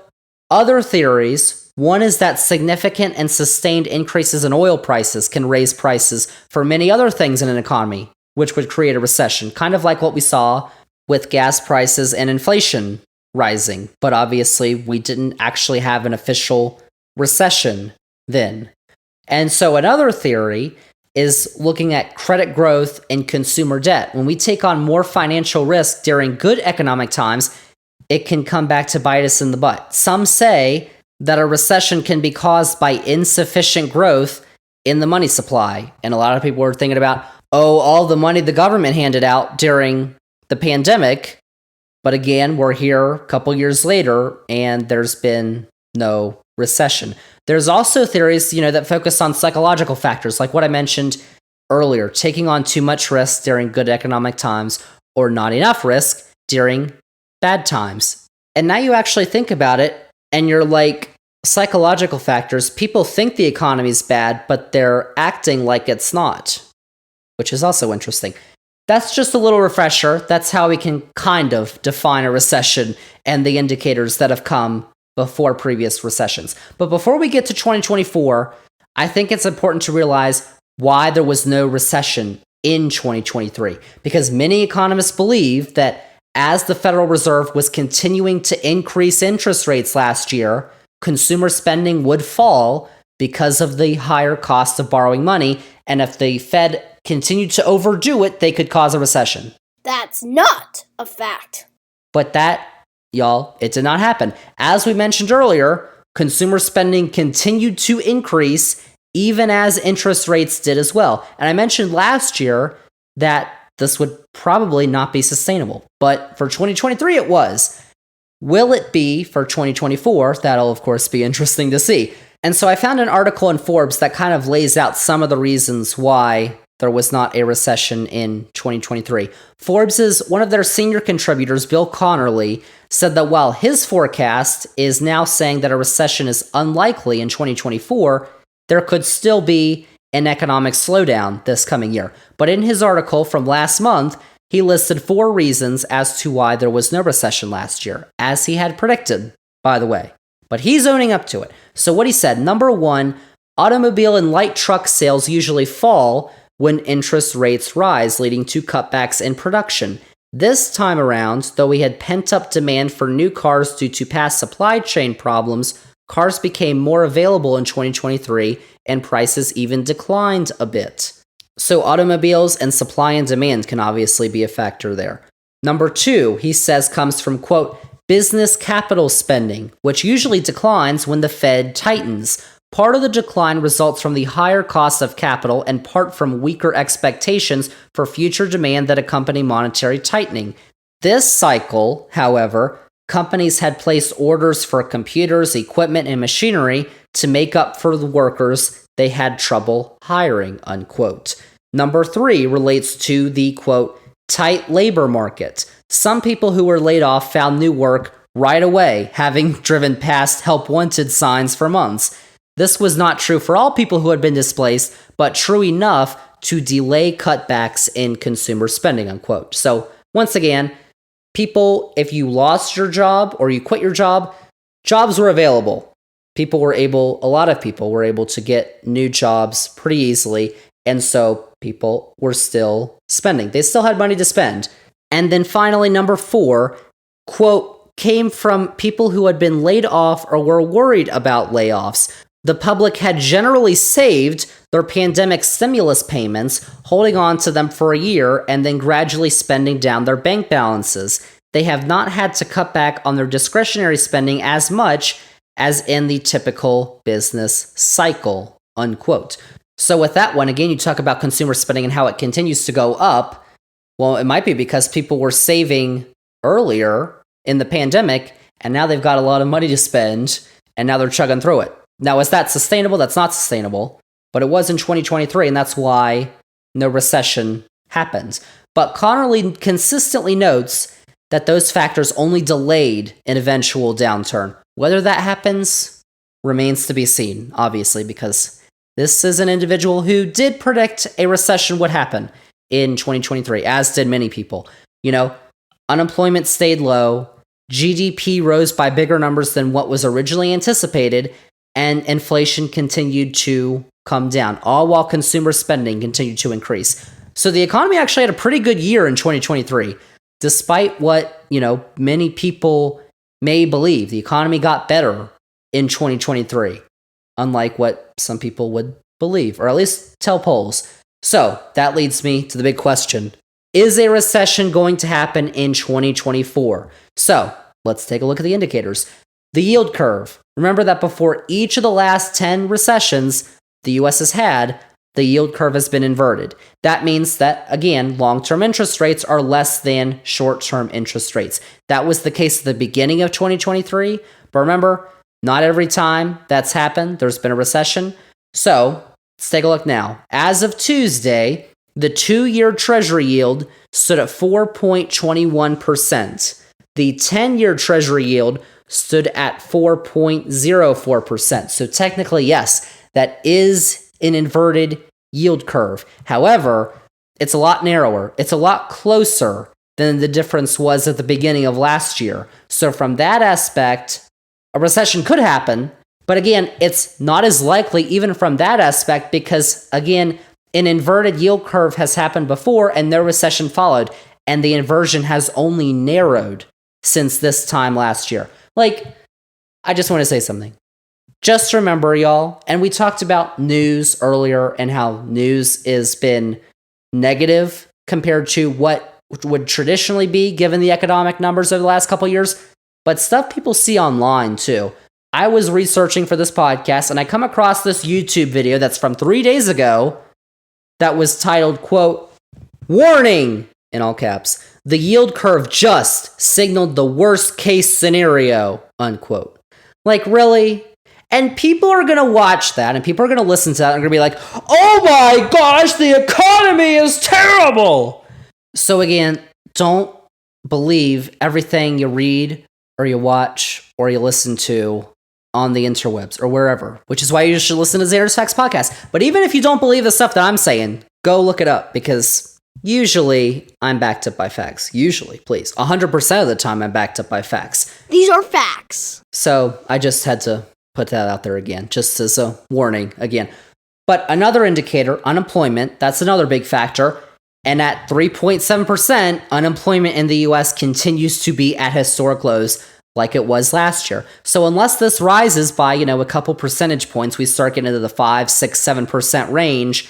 other theories, one is that significant and sustained increases in oil prices can raise prices for many other things in an economy, which would create a recession, kind of like what we saw with gas prices and inflation rising. But obviously, we didn't actually have an official recession then. And so another theory is looking at credit growth and consumer debt. When we take on more financial risk during good economic times, it can come back to bite us in the butt. Some say that a recession can be caused by insufficient growth in the money supply. And a lot of people are thinking about, all the money the government handed out during the pandemic. But again, we're here a couple years later, and there's been no recession. There's also theories, that focus on psychological factors, like what I mentioned earlier, taking on too much risk during good economic times, or not enough risk during bad times. And now you actually think about it, and you're like, psychological factors, people think the economy's bad, but they're acting like it's not, which is also interesting. That's just a little refresher. That's how we can kind of define a recession and the indicators that have come before previous recessions. But before we get to 2024, I think it's important to realize why there was no recession in 2023. Because many economists believe that as the Federal Reserve was continuing to increase interest rates last year, consumer spending would fall because of the higher cost of borrowing money. And if the Fed continued to overdo it, they could cause a recession. That's not a fact. But that, y'all, it did not happen. As we mentioned earlier, consumer spending continued to increase even as interest rates did as well. And I mentioned last year that this would probably not be sustainable. But for 2023, it was. Will it be for 2024? That'll, of course, be interesting to see. And so I found an article in Forbes that kind of lays out some of the reasons why there was not a recession in 2023. Forbes' one of their senior contributors, Bill Connerly, said that while his forecast is now saying that a recession is unlikely in 2024, there could still be an economic slowdown this coming year. But in his article from last month, he listed 4 reasons as to why there was no recession last year, as he had predicted, by the way. But he's owning up to it. So what he said, number 1, automobile and light truck sales usually fall when interest rates rise, leading to cutbacks in production. This time around, though we had pent-up demand for new cars due to past supply chain problems, cars became more available in 2023 and prices even declined a bit. So automobiles and supply and demand can obviously be a factor there. Number 2, he says, comes from, quote, business capital spending, which usually declines when the Fed tightens. Part of the decline results from the higher cost of capital and part from weaker expectations for future demand that accompany monetary tightening. This cycle, however, companies had placed orders for computers, equipment, and machinery to make up for the workers they had trouble hiring, unquote. Number 3 relates to the, quote, tight labor market. Some people who were laid off found new work right away, having driven past help wanted signs for months. This was not true for all people who had been displaced, but true enough to delay cutbacks in consumer spending, unquote. So once again, people, if you lost your job or you quit your job, jobs were available. A lot of people were able to get new jobs pretty easily, and so people were still spending. They still had money to spend. And then finally, number 4, quote, came from people who had been laid off or were worried about layoffs. The public had generally saved their pandemic stimulus payments, holding on to them for a year and then gradually spending down their bank balances. They have not had to cut back on their discretionary spending as much as in the typical business cycle, unquote. So with that one, again, you talk about consumer spending and how it continues to go up. Well, it might be because people were saving earlier in the pandemic, and now they've got a lot of money to spend, and now they're chugging through it. Now, is that sustainable? That's not sustainable, but it was in 2023, and that's why no recession happened. But Connerly consistently notes that those factors only delayed an eventual downturn. Whether that happens remains to be seen, obviously, because this is an individual who did predict a recession would happen in 2023, as did many people. Unemployment stayed low, GDP rose by bigger numbers than what was originally anticipated, and inflation continued to come down, all while consumer spending continued to increase. So the economy actually had a pretty good year in 2023, despite what, many people may believe. The economy got better in 2023, unlike what some people would believe, or at least tell polls. So that leads me to the big question. Is a recession going to happen in 2024? So let's take a look at the indicators. The yield curve. Remember that before each of the last 10 recessions the US has had, the yield curve has been inverted. That means that, again, long-term interest rates are less than short-term interest rates. That was the case at the beginning of 2023, but remember, not every time that's happened, there's been a recession. So let's take a look now. As of Tuesday, the 2-year Treasury yield stood at 4.21%. The 10-year Treasury yield stood at 4.04%. So technically, yes, that is an inverted yield curve. However, it's a lot narrower. It's a lot closer than the difference was at the beginning of last year. So from that aspect, a recession could happen. But again, it's not as likely even from that aspect because, again, an inverted yield curve has happened before and no recession followed. And the inversion has only narrowed since this time last year. I just want to say something. Just remember, y'all, and we talked about news earlier and how news has been negative compared to what would traditionally be given the economic numbers over the last couple of years, but stuff people see online too. I was researching for this podcast and I come across this YouTube video that's from 3 days ago that was titled, quote, "Warning," in all caps, "the yield curve just signaled the worst case scenario," unquote. Really? And people are going to watch that and people are going to listen to that and going to be like, "Oh my gosh, the economy is terrible." So again, don't believe everything you read or you watch or you listen to on the interwebs or wherever, which is why you should listen to Zander's Facts podcast. But even if you don't believe the stuff that I'm saying, go look it up because usually I'm backed up by facts. Usually, please. 100% of the time I'm backed up by facts. These are facts. So I just had to put that out there again, just as a warning again. But another indicator, unemployment, that's another big factor. And at 3.7%, unemployment in the US continues to be at historic lows. like it was last year. So unless this rises by, a couple percentage points, we start getting into the 5, 6, 7% range,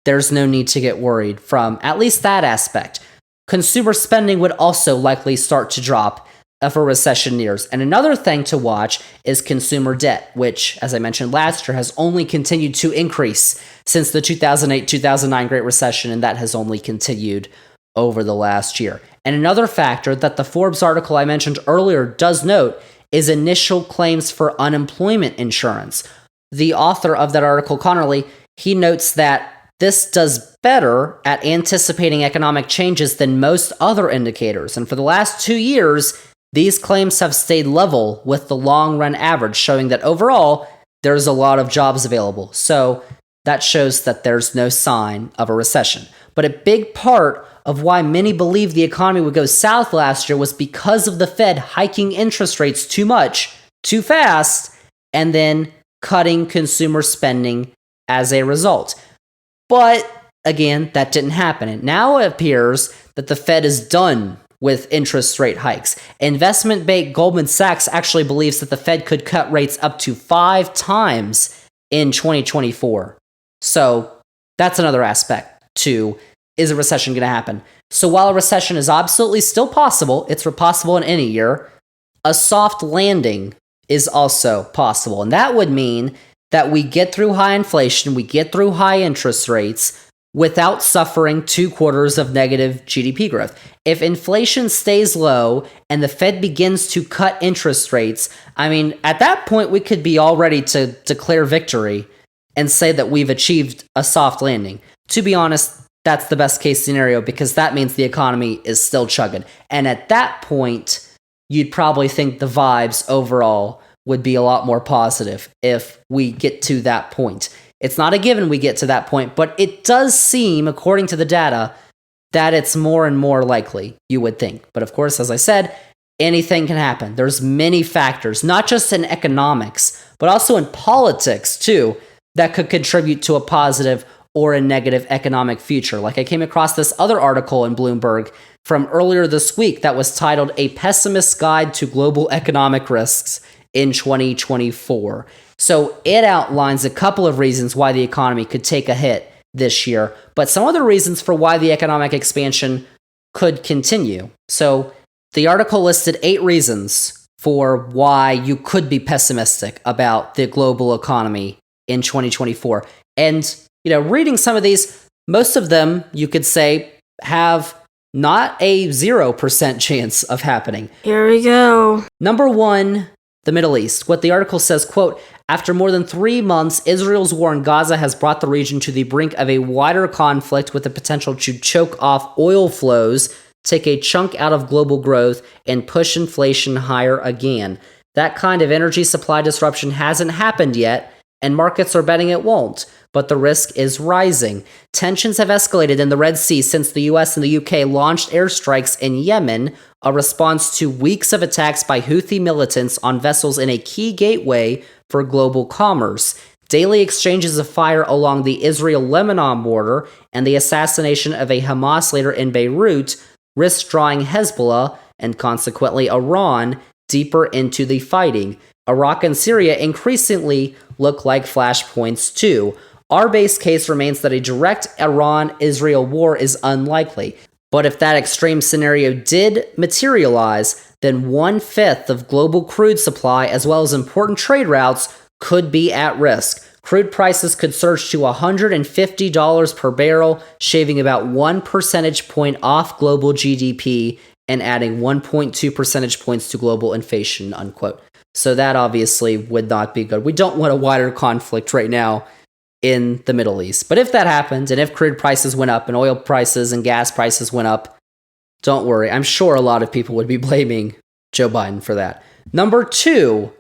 there's no need to get worried from at least that aspect. Consumer spending would also likely start to drop if a recession nears. And another thing to watch is consumer debt, which, as I mentioned last year, has only continued to increase since the 2008-2009 Great Recession, and that has only continued over the last year. And another factor that the Forbes article I mentioned earlier does note is initial claims for unemployment insurance. The author of that article, Connerly, he notes that this does better at anticipating economic changes than most other indicators. And for the last 2 years, these claims have stayed level with the long-run average, showing that overall, there's a lot of jobs available. So that shows that there's no sign of a recession. But a big part of why many believed the economy would go south last year was because of the Fed hiking interest rates too much, too fast, and then cutting consumer spending as a result. But again, that didn't happen. And now it appears that the Fed is done with interest rate hikes. Investment bank Goldman Sachs actually believes that the Fed could cut rates up to 5 times in 2024. So that's another aspect to, is a recession going to happen? So while a recession is absolutely still possible, it's possible in any year, a soft landing is also possible. And that would mean that we get through high inflation, we get through high interest rates without suffering 2 quarters of negative GDP growth. If inflation stays low and the Fed begins to cut interest rates, at that point, we could be all ready to declare victory and say that we've achieved a soft landing. To be honest, that's the best case scenario because that means the economy is still chugging. And at that point, you'd probably think the vibes overall would be a lot more positive if we get to that point. It's not a given we get to that point, but it does seem, according to the data, that it's more and more likely, you would think. But of course, as I said, anything can happen. There's many factors, not just in economics, but also in politics too, that could contribute to a positive or a negative economic future. Like I came across this other article in Bloomberg from earlier this week that was titled A Pessimist's Guide to Global Economic Risks in 2024. So it outlines a couple of reasons why the economy could take a hit this year, but some other reasons for why the economic expansion could continue. So the article listed 8 reasons for why you could be pessimistic about the global economy in 2024. And, reading some of these, most of them, you could say, have not a 0% chance of happening. Here we go. Number 1, the Middle East. What the article says, quote, after more than 3 months, Israel's war in Gaza has brought the region to the brink of a wider conflict with the potential to choke off oil flows, take a chunk out of global growth, and push inflation higher again. That kind of energy supply disruption hasn't happened yet, and markets are betting it won't, but the risk is rising. Tensions have escalated in the Red Sea since the US and the UK launched airstrikes in Yemen, a response to weeks of attacks by Houthi militants on vessels in a key gateway for global commerce. Daily exchanges of fire along the Israel-Lebanon border and the assassination of a Hamas leader in Beirut risk drawing Hezbollah, and consequently Iran, deeper into the fighting. Iraq and Syria increasingly look like flashpoints too. Our base case remains that a direct Iran-Israel war is unlikely. But if that extreme scenario did materialize, then 1/5 of global crude supply, as well as important trade routes, could be at risk. Crude prices could surge to $150 per barrel, shaving about 1 percentage point off global GDP and adding 1.2 percentage points to global inflation, unquote. So that obviously would not be good. We don't want a wider conflict right now in the Middle East. But if that happened, and if crude prices went up and oil prices and gas prices went up, don't worry. I'm sure a lot of people would be blaming Joe Biden for that. Number 2,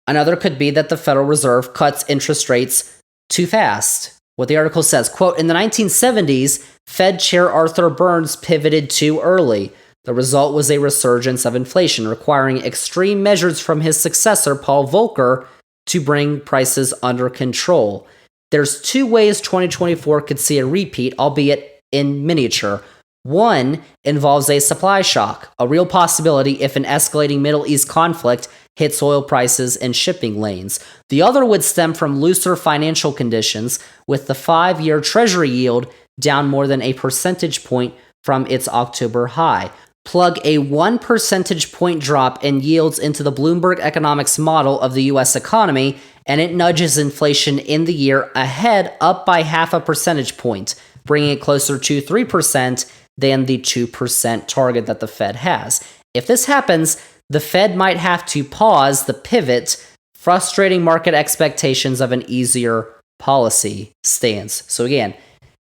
another could be that the Federal Reserve cuts interest rates too fast. What the article says, quote, in the 1970s, Fed Chair Arthur Burns pivoted too early. The result was a resurgence of inflation, requiring extreme measures from his successor, Paul Volcker, to bring prices under control. There's 2 ways 2024 could see a repeat, albeit in miniature. One involves a supply shock, a real possibility if an escalating Middle East conflict hits oil prices and shipping lanes. The other would stem from looser financial conditions, with the 5-year Treasury yield down more than a percentage point from its October high. Plug a 1 percentage point drop in yields into the Bloomberg economics model of the U.S. economy, and it nudges inflation in the year ahead up by 0.5 percentage point, bringing it closer to 3% than the 2% target that the Fed has. If this happens, the Fed might have to pause the pivot, frustrating market expectations of an easier policy stance. So again,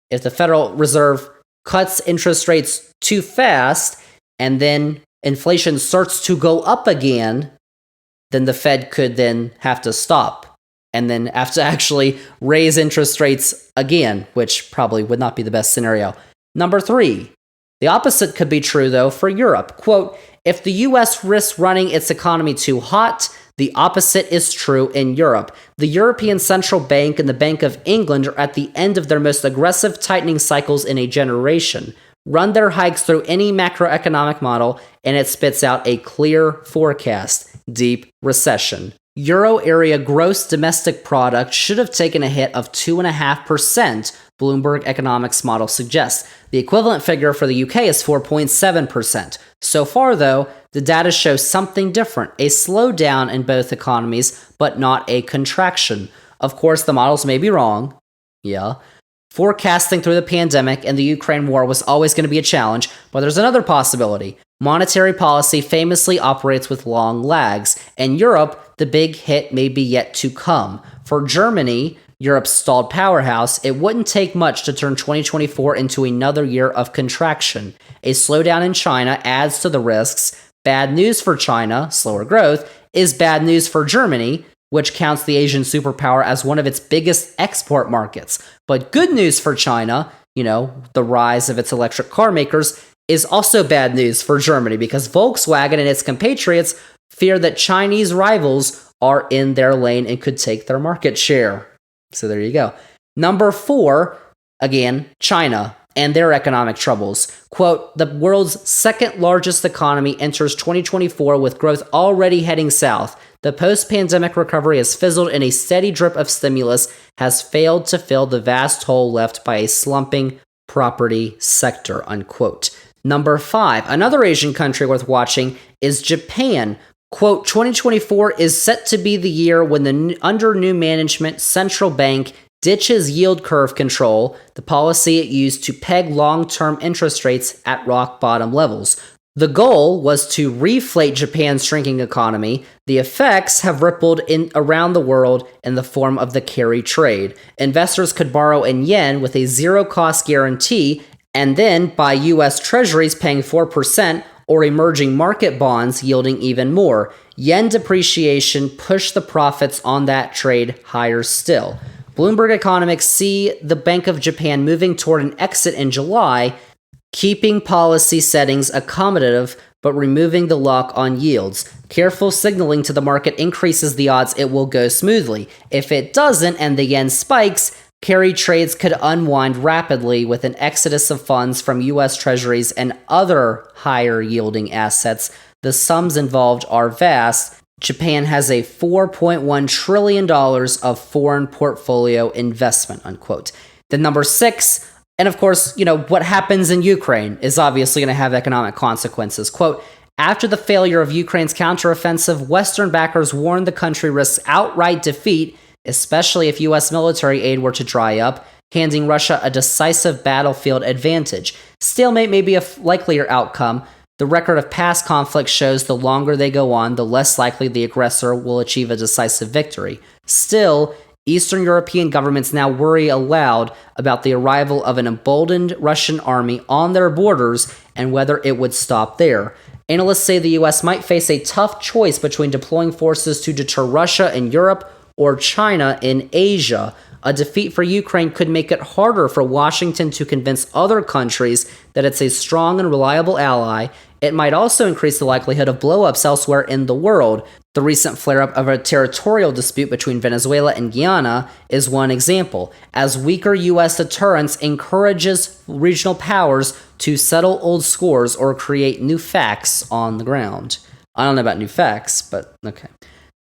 if the Federal Reserve cuts interest rates too fast and then inflation starts to go up again, then the Fed could then have to stop and then have to actually raise interest rates again, which probably would not be the best scenario. Number 3, the opposite could be true, though, for Europe. Quote, if the U.S. risks running its economy too hot, the opposite is true in Europe. The European Central Bank and the Bank of England are at the end of their most aggressive tightening cycles in a generation. Run their hikes through any macroeconomic model, and it spits out a clear forecast: deep recession. Euro area gross domestic product should have taken a hit of 2.5%, Bloomberg economics model suggests. The equivalent figure for the UK is 4.7%. So far, though, the data shows something different, a slowdown in both economies, but not a contraction. Of course, the models may be wrong. Yeah. Forecasting through the pandemic and the Ukraine war was always going to be a challenge, but there's another possibility. Monetary policy famously operates with long lags. In Europe, the big hit may be yet to come. For Germany, Europe's stalled powerhouse, it wouldn't take much to turn 2024 into another year of contraction. A slowdown in China adds to the risks. Bad news for China, slower growth, is bad news for Germany, which counts the Asian superpower as one of its biggest export markets. But good news for China, the rise of its electric car makers, is also bad news for Germany because Volkswagen and its compatriots fear that Chinese rivals are in their lane and could take their market share. So there you go. Number 4, again, China and their economic troubles. Quote, the world's second largest economy enters 2024 with growth already heading south. The post-pandemic recovery has fizzled and a steady drip of stimulus has failed to fill the vast hole left by a slumping property sector, unquote. Number 5, another Asian country worth watching is Japan. Quote, 2024 is set to be the year when under new management, central bank ditches yield curve control, the policy it used to peg long-term interest rates at rock-bottom levels. The goal was to reflate Japan's shrinking economy. The effects have rippled around the world in the form of the carry trade. Investors could borrow in yen with a zero-cost guarantee and then buy U.S. treasuries paying 4% or emerging market bonds yielding even more. Yen depreciation pushed the profits on that trade higher still. Bloomberg economists see the Bank of Japan moving toward an exit in July, keeping policy settings accommodative but removing the lock on yields. Careful signaling to the market increases the odds it will go smoothly. If it doesn't and the yen spikes, carry trades could unwind rapidly with an exodus of funds from U.S. treasuries and other higher-yielding assets. The sums involved are vast. Japan has a $4.1 trillion of foreign portfolio investment, unquote. Then number 6, and of course, what happens in Ukraine is obviously going to have economic consequences. Quote, after the failure of Ukraine's counteroffensive, Western backers warned the country risks outright defeat, especially if U.S. military aid were to dry up, handing Russia a decisive battlefield advantage. Stalemate may be a likelier outcome. The record of past conflicts shows the longer they go on, the less likely the aggressor will achieve a decisive victory. Still, Eastern European governments now worry aloud about the arrival of an emboldened Russian army on their borders and whether it would stop there. Analysts say the U.S. might face a tough choice between deploying forces to deter Russia in Europe or China in Asia. A defeat for Ukraine could make it harder for Washington to convince other countries that it's a strong and reliable ally. It might also increase the likelihood of blowups elsewhere in the world. The recent flare-up of a territorial dispute between Venezuela and Guyana is one example, as weaker U.S. deterrence encourages regional powers to settle old scores or create new facts on the ground. I don't know about new facts, but okay.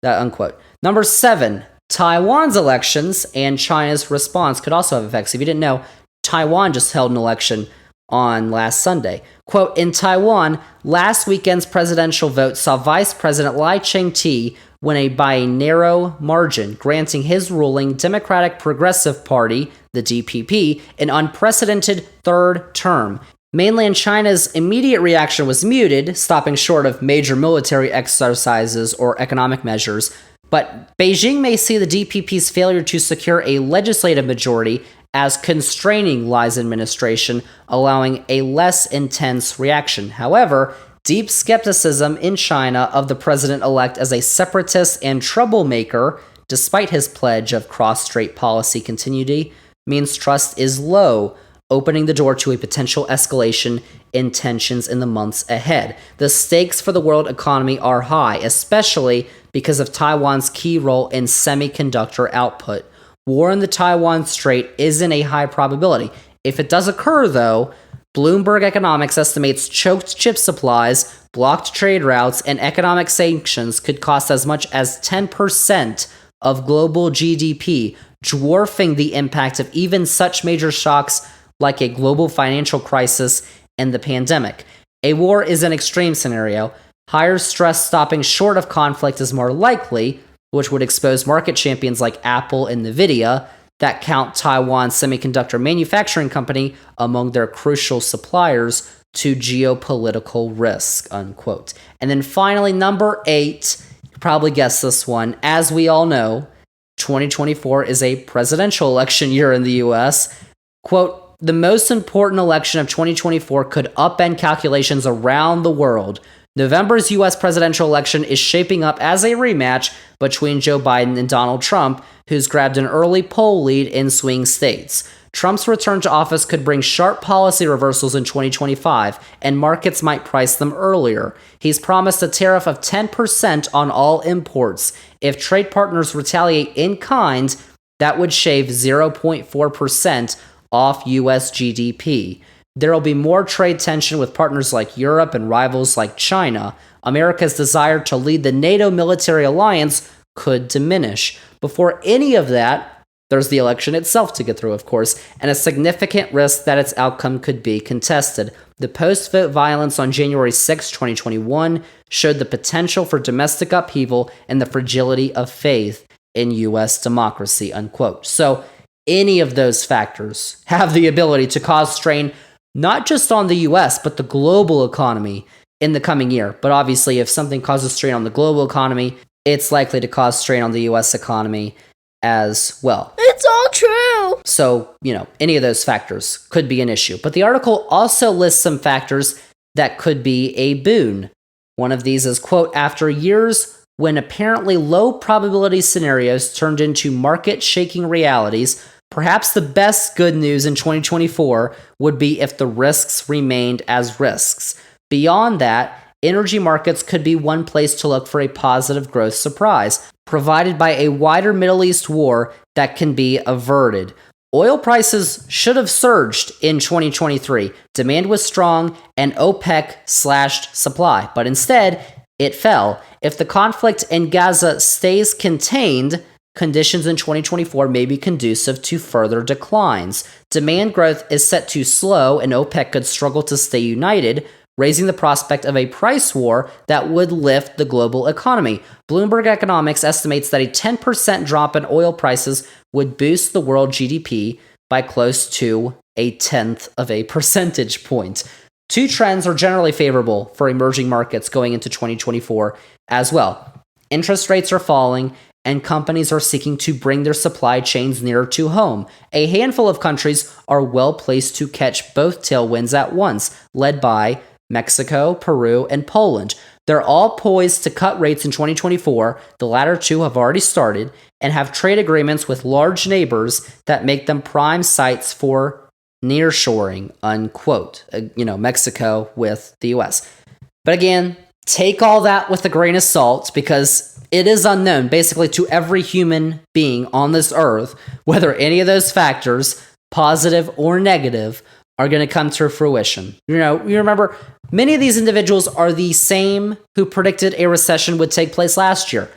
That unquote. Number 7, Taiwan's elections and China's response could also have effects. If you didn't know, Taiwan just held an election on last Sunday. Quote, in Taiwan, last weekend's presidential vote saw Vice President Lai Ching-te win by a narrow margin, granting his ruling Democratic Progressive Party, the DPP, an unprecedented third term. Mainland China's immediate reaction was muted, stopping short of major military exercises or economic measures, but Beijing may see the DPP's failure to secure a legislative majority as constraining Lai's administration, allowing a less intense reaction. However, deep skepticism in China of the president-elect as a separatist and troublemaker, despite his pledge of cross-strait policy continuity, means trust is low, opening the door to a potential escalation in tensions in the months ahead. The stakes for the world economy are high, especially because of Taiwan's key role in semiconductor output. War in the Taiwan Strait isn't a high probability. If it does occur, though, Bloomberg Economics estimates choked chip supplies, blocked trade routes, and economic sanctions could cost as much as 10% of global GDP, dwarfing the impact of even such major shocks like a global financial crisis and the pandemic. A war is an extreme scenario. Higher stress stopping short of conflict is more likely, which would expose market champions like Apple and Nvidia that count Taiwan's semiconductor manufacturing company among their crucial suppliers to geopolitical risk, unquote. And then finally, number 8, you probably guessed this one. As we all know, 2024 is a presidential election year in the U.S. Quote, the most important election of 2024 could upend calculations around the world. November's U.S. presidential election is shaping up as a rematch between Joe Biden and Donald Trump, who's grabbed an early poll lead in swing states. Trump's return to office could bring sharp policy reversals in 2025, and markets might price them earlier. He's promised a tariff of 10% on all imports. If trade partners retaliate in kind, that would shave 0.4% off U.S. GDP. There will be more trade tension with partners like Europe and rivals like China. America's desire to lead the NATO military alliance could diminish. Before any of that, there's the election itself to get through, of course, and a significant risk that its outcome could be contested. The post-vote violence on January 6, 2021 showed the potential for domestic upheaval and the fragility of faith in U.S. democracy, unquote. So any of those factors have the ability to cause strain not just on the US, but the global economy in the coming year. But obviously, if something causes strain on the global economy, it's likely to cause strain on the US economy as well. It's all true. So, any of those factors could be an issue. But the article also lists some factors that could be a boon. One of these is, quote, after years when apparently low probability scenarios turned into market-shaking realities, perhaps the best good news in 2024 would be if the risks remained as risks. Beyond that, energy markets could be one place to look for a positive growth surprise, provided by a wider Middle East war that can be averted. Oil prices should have surged in 2023. Demand was strong and OPEC slashed supply, but instead, it fell. If the conflict in Gaza stays contained, conditions in 2024 may be conducive to further declines. Demand growth is set to slow, and OPEC could struggle to stay united, raising the prospect of a price war that would lift the global economy. Bloomberg Economics estimates that a 10% drop in oil prices would boost the world GDP by close to a 1/10 of a percentage point. Two trends are generally favorable for emerging markets going into 2024 as well. Interest rates are falling, and companies are seeking to bring their supply chains nearer to home. A handful of countries are well placed to catch both tailwinds at once, led by Mexico, Peru, and Poland. They're all poised to cut rates in 2024. The latter two have already started and have trade agreements with large neighbors that make them prime sites for nearshoring, unquote. Mexico with the US. But again, take all that with a grain of salt because it is unknown, basically, to every human being on this earth, whether any of those factors, positive or negative, are going to come to fruition. You remember, many of these individuals are the same who predicted a recession would take place last year.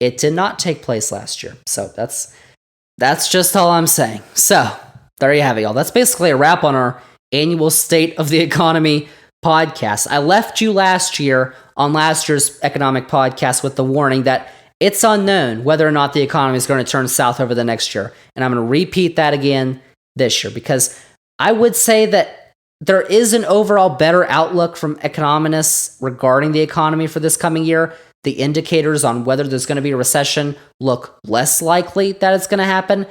It did not take place last year. So that's just all I'm saying. So there you have it, y'all. That's basically a wrap on our annual State of the Economy podcast. I left you last year on last year's economic podcast with the warning that it's unknown whether or not the economy is going to turn south over the next year. And I'm going to repeat that again this year because I would say that there is an overall better outlook from economists regarding the economy for this coming year. The indicators on whether there's going to be a recession look less likely that it's going to happen.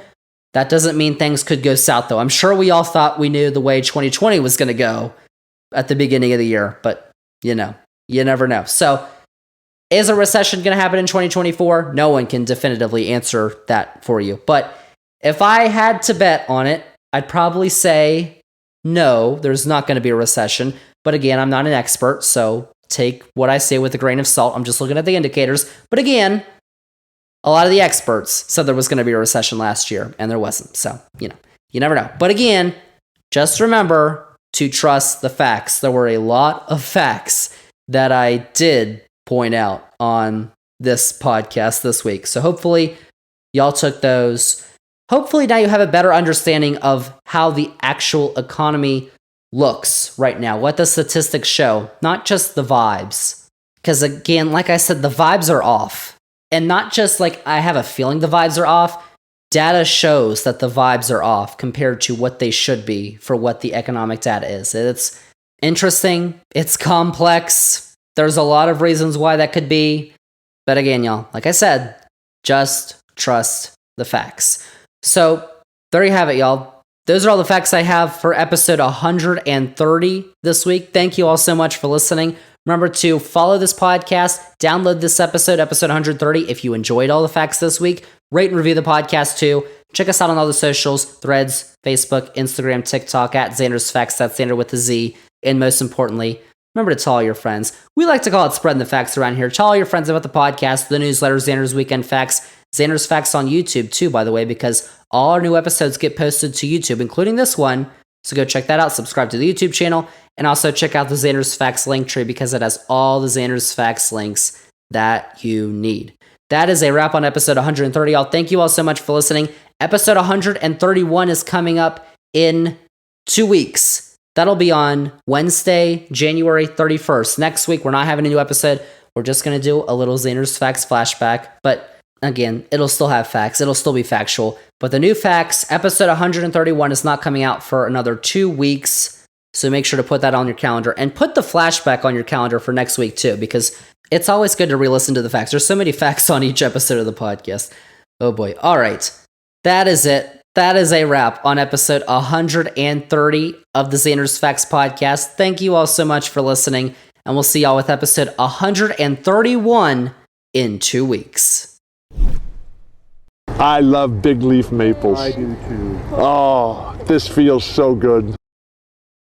That doesn't mean things could go south, though. I'm sure we all thought we knew the way 2020 was going to go at the beginning of the year, but you never know. So, is a recession going to happen in 2024? No one can definitively answer that for you. But if I had to bet on it, I'd probably say no, there's not going to be a recession. But again, I'm not an expert, so take what I say with a grain of salt. I'm just looking at the indicators. But again, a lot of the experts said there was going to be a recession last year, and there wasn't. So, you never know. But again, just remember to trust the facts. There were a lot of facts that I did point out on this podcast this week. So hopefully y'all took those. Hopefully now you have a better understanding of how the actual economy looks right now, what the statistics show, not just the vibes. Because again, like I said, the vibes are off. And not just like I have a feeling the vibes are off. Data shows that the vibes are off compared to what they should be for what the economic data is. It's interesting. It's complex. There's a lot of reasons why that could be. But again, y'all, like I said, just trust the facts. So there you have it, y'all. Those are all the facts I have for episode 130 this week. Thank you all so much for listening. Remember to follow this podcast, download this episode 130, if you enjoyed all the facts this week. Rate and review the podcast too. Check us out on all the socials, Threads, Facebook, Instagram, TikTok, at Zander's Facts. That's Zander with a Z. And most importantly, remember to tell all your friends. We like to call it spreading the facts around here. Tell all your friends about the podcast, the newsletter, Zander's Weekend Facts, Zander's Facts on YouTube too, by the way, because all our new episodes get posted to YouTube, including this one. So go check that out. Subscribe to the YouTube channel. And also check out the Zander's Facts link tree because it has all the Zander's Facts links that you need. That is a wrap on episode 130, y'all. Thank you all so much for listening. Episode 131 is coming up in 2 weeks. That'll be on Wednesday, January 31st. Next week, we're not having a new episode. We're just going to do a little Zander's Facts flashback. But again, it'll still have facts. It'll still be factual. But the new facts, episode 131 is not coming out for another 2 weeks. So make sure to put that on your calendar and put the flashback on your calendar for next week too, because it's always good to re-listen to the facts. There's so many facts on each episode of the podcast. Oh boy. All right. That is it. That is a wrap on episode 130 of the Zander's Facts podcast. Thank you all so much for listening, and we'll see y'all with episode 131 in 2 weeks. I love big leaf maples. I do too. Oh, this feels so good.